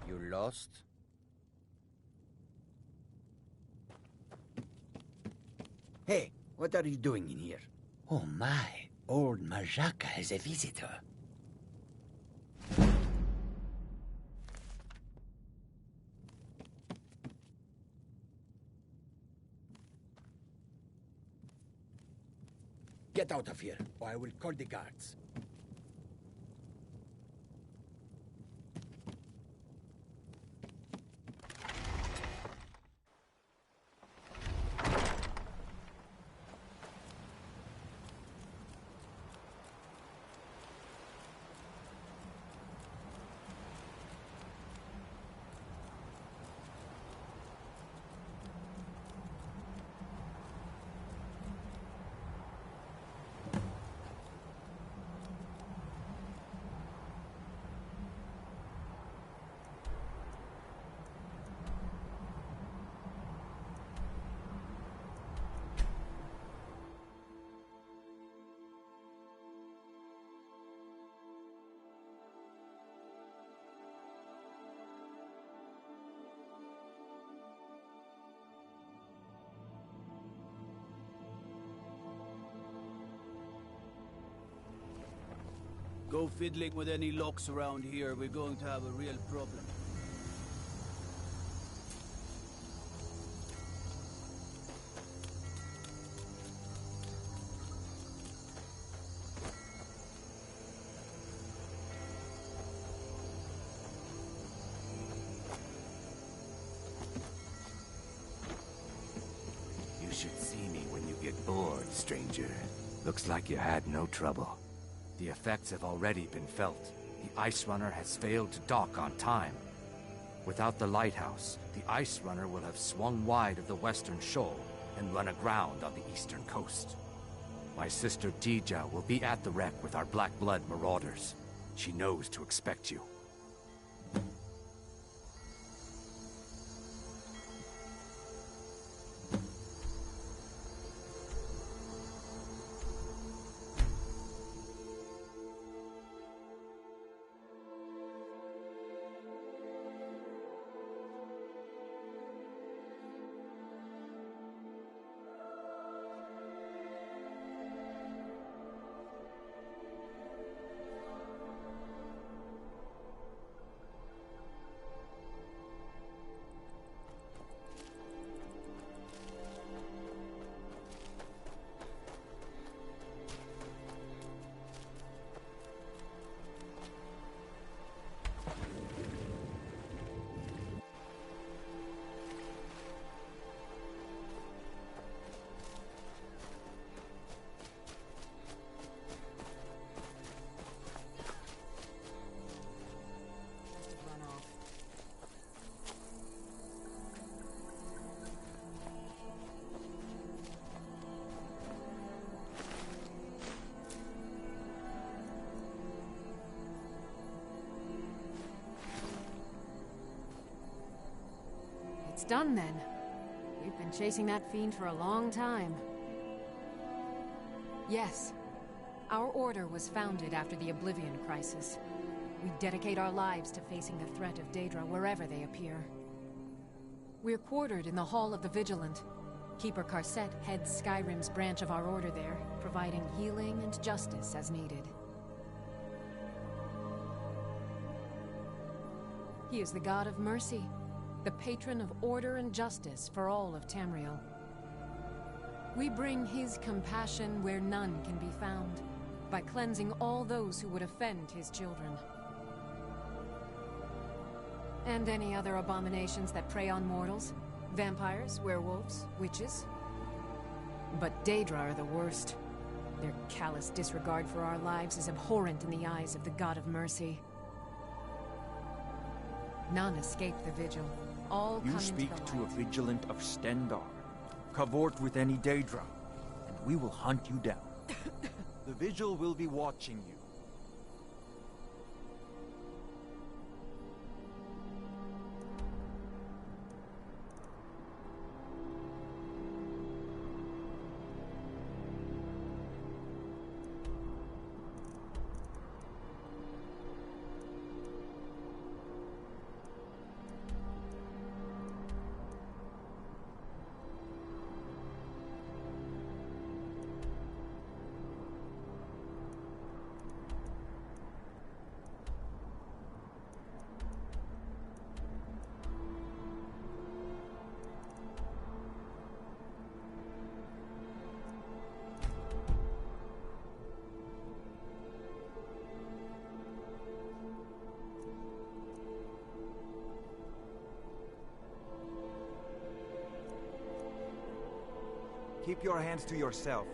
You lost? Hey, what are you doing in here? Oh my, old Majaka has a visitor. Get out of here, or I will call the guards. Go fiddling with any locks around here, we're going to have a real problem. You should see me when you get bored, stranger. Looks like you had no trouble. The effects have already been felt. The Ice Runner has failed to dock on time. Without the lighthouse, the Ice Runner will have swung wide of the western shoal and run aground on the eastern coast. My sister Dija will be at the wreck with our Black Blood marauders. She knows to expect you. It's done then. We've been chasing that fiend for a long time. Yes. Our order was founded after the Oblivion Crisis. We dedicate our lives to facing the threat of Daedra wherever they appear. We're quartered in the Hall of the Vigilant. Keeper Carset heads Skyrim's branch of our order there, providing healing and justice as needed. He is the god of mercy, the patron of order and justice for all of Tamriel. We bring his compassion where none can be found, by cleansing all those who would offend his children. And any other abominations that prey on mortals. Vampires, werewolves, witches. But Daedra are the worst. Their callous disregard for our lives is abhorrent in the eyes of the god of mercy. None escape the vigil. All You come speak into the to a light. vigilant of Stendar. Cavort with any Daedra, and we will hunt you down. The vigil will be watching you. Keep your hands to yourself.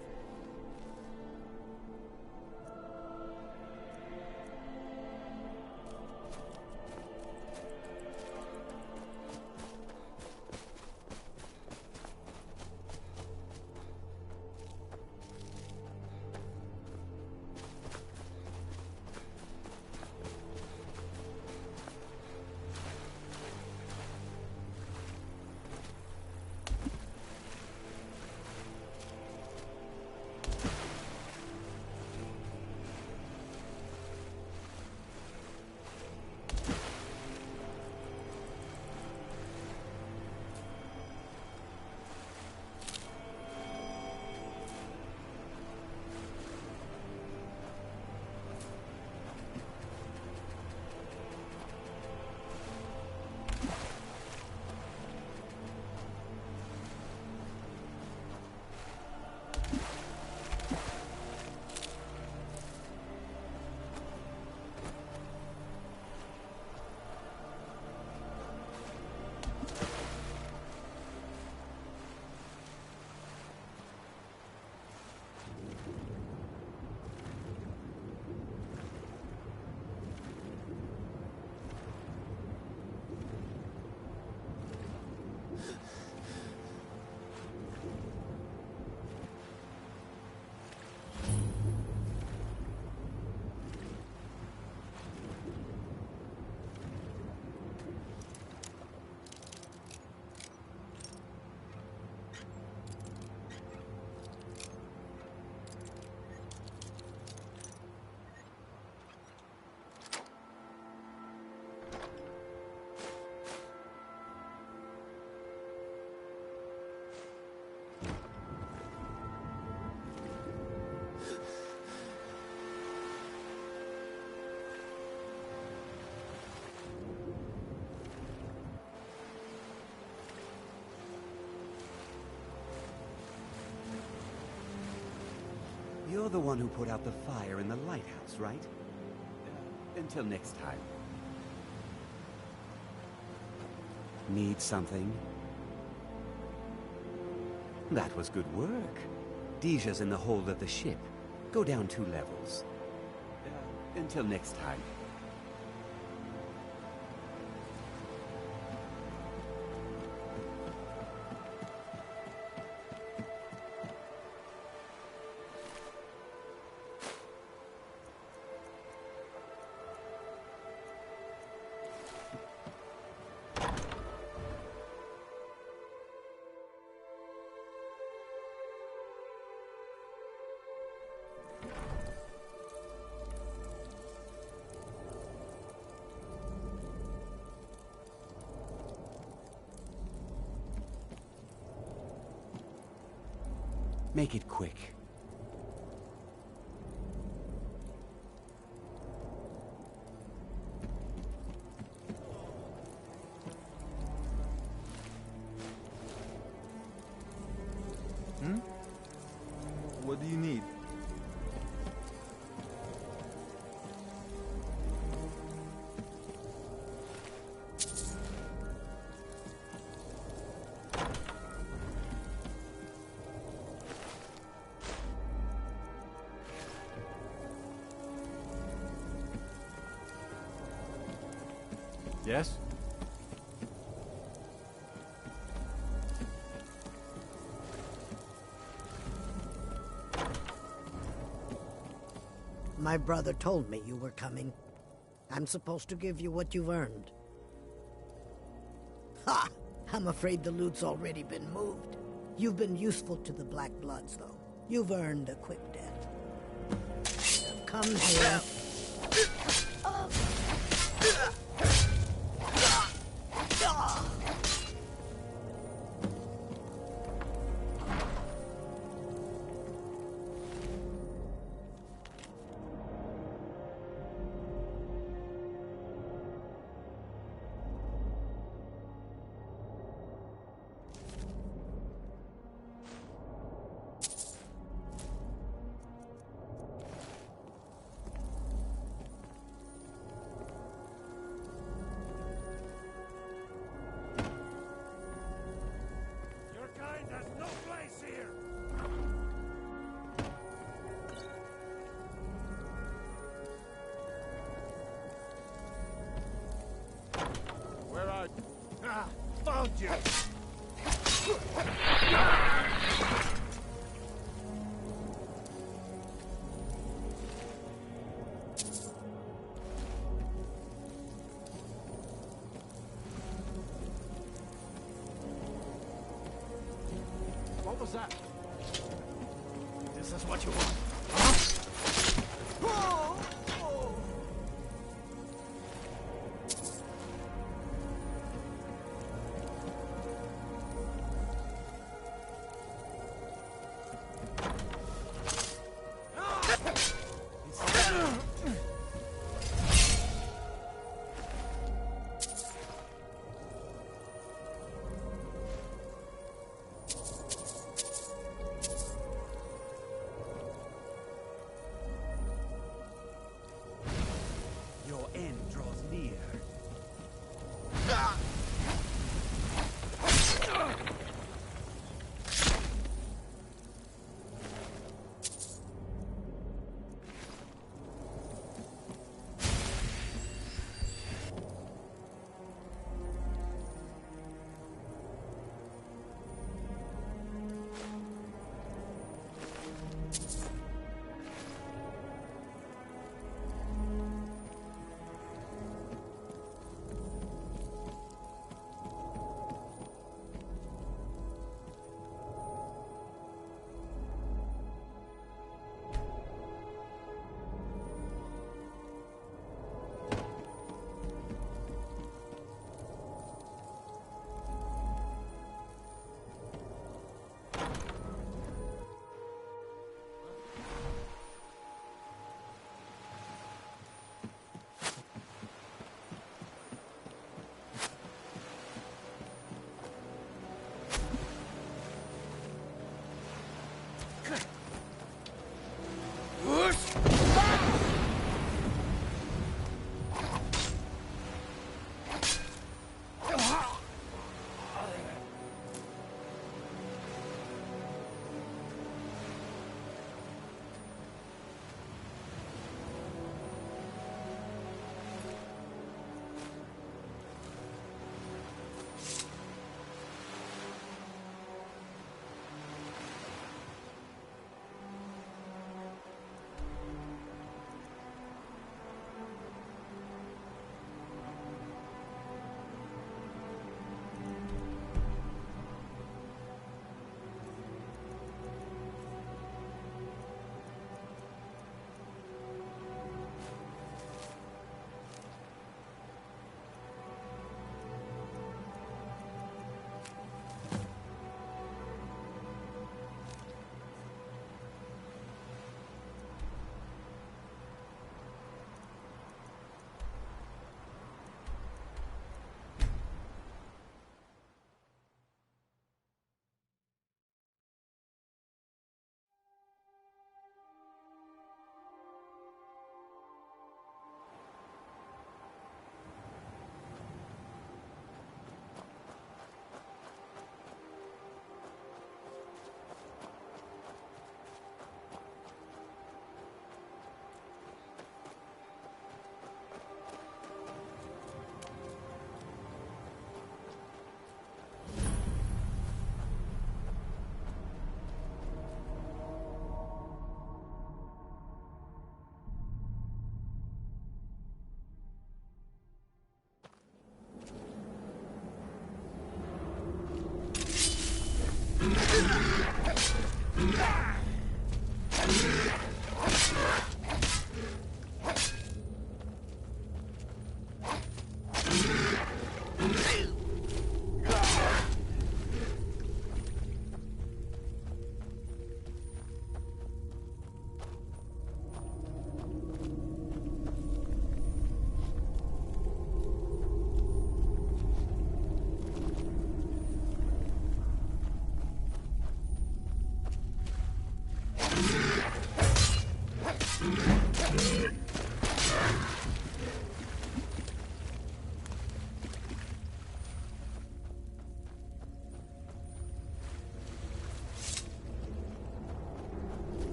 You're the one who put out the fire in the lighthouse, right? Until next time. Need something? That was good work. Deja's in the hold of the ship. Go down 2 levels. Until next time. Make it quick. What do you need? Yes? My brother told me you were coming. I'm supposed to give you what you've earned. Ha! I'm afraid the loot's already been moved. You've been useful to the Black Bloods, though. You've earned a quick death. Come here. Found you! What was that? This is what you want.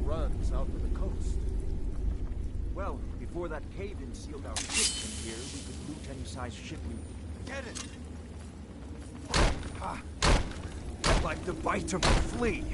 runs out to the coast. Well, before that cave-in sealed our ships in here, we could loot any size ship we... Get it! Ah, like the bite of a flea.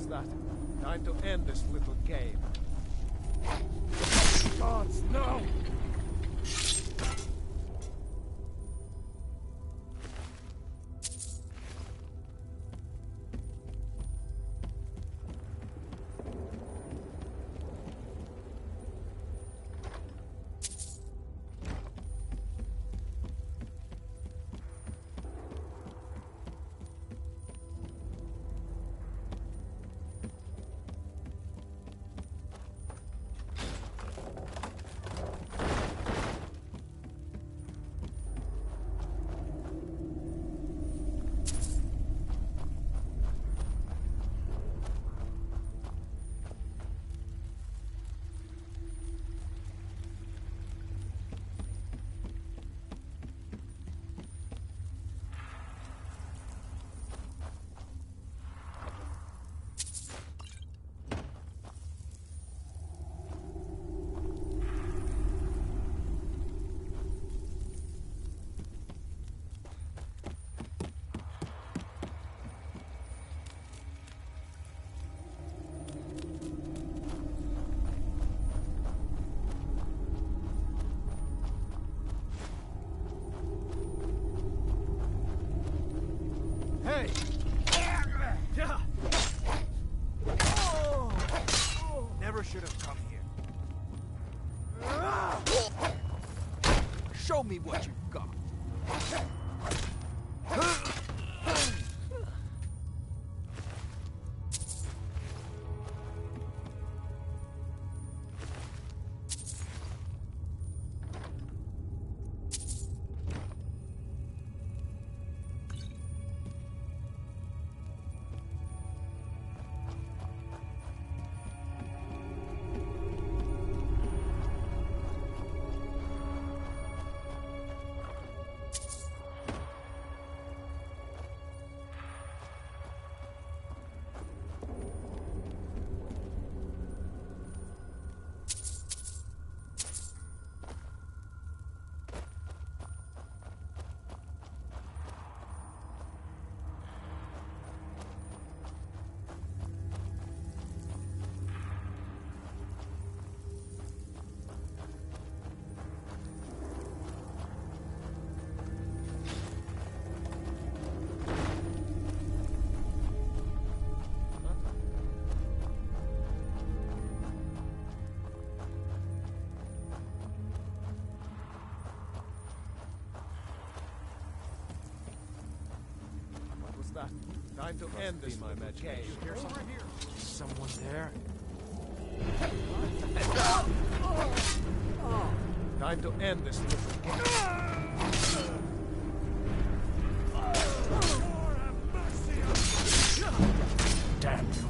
That. Time to end this little game. Gods, no! Hey! Never should have come here. Show me what you've got. That. Time to end this my imagination. You hear something? Is someone there? Time to end this little game. Damn you.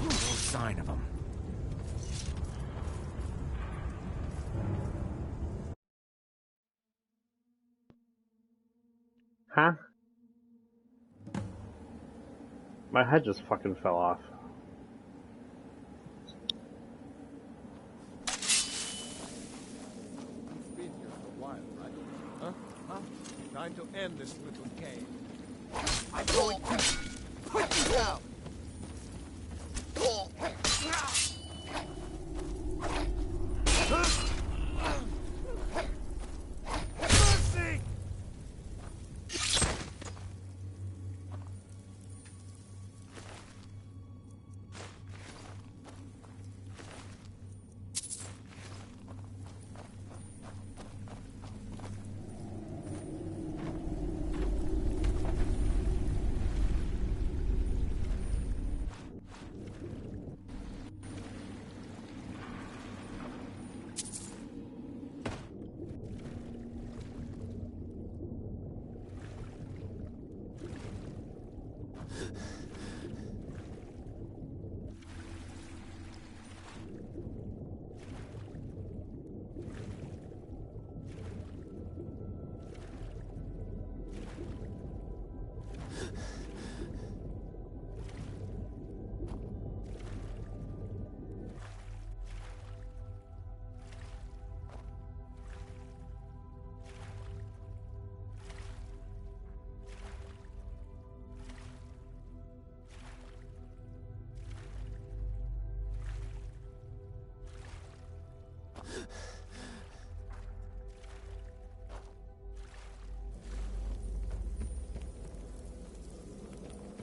No sign of him. Huh? My head just fucking fell off. You've been here for a while, right? Huh? Time to end this little game. I'm going to put you down! Mercy!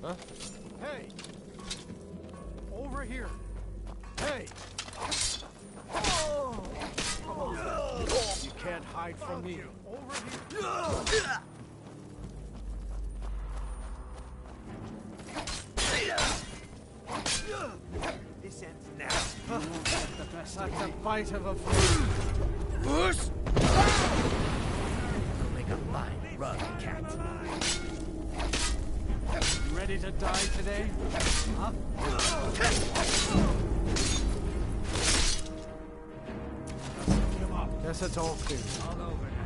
Huh? Hey! Over here! Hey! Oh! You can't hide from me. Over here! This ends now. That's the bite of a fool. You'll make a fine rug, cat. You ready to die today? Huh? Guess it's all clear. All over.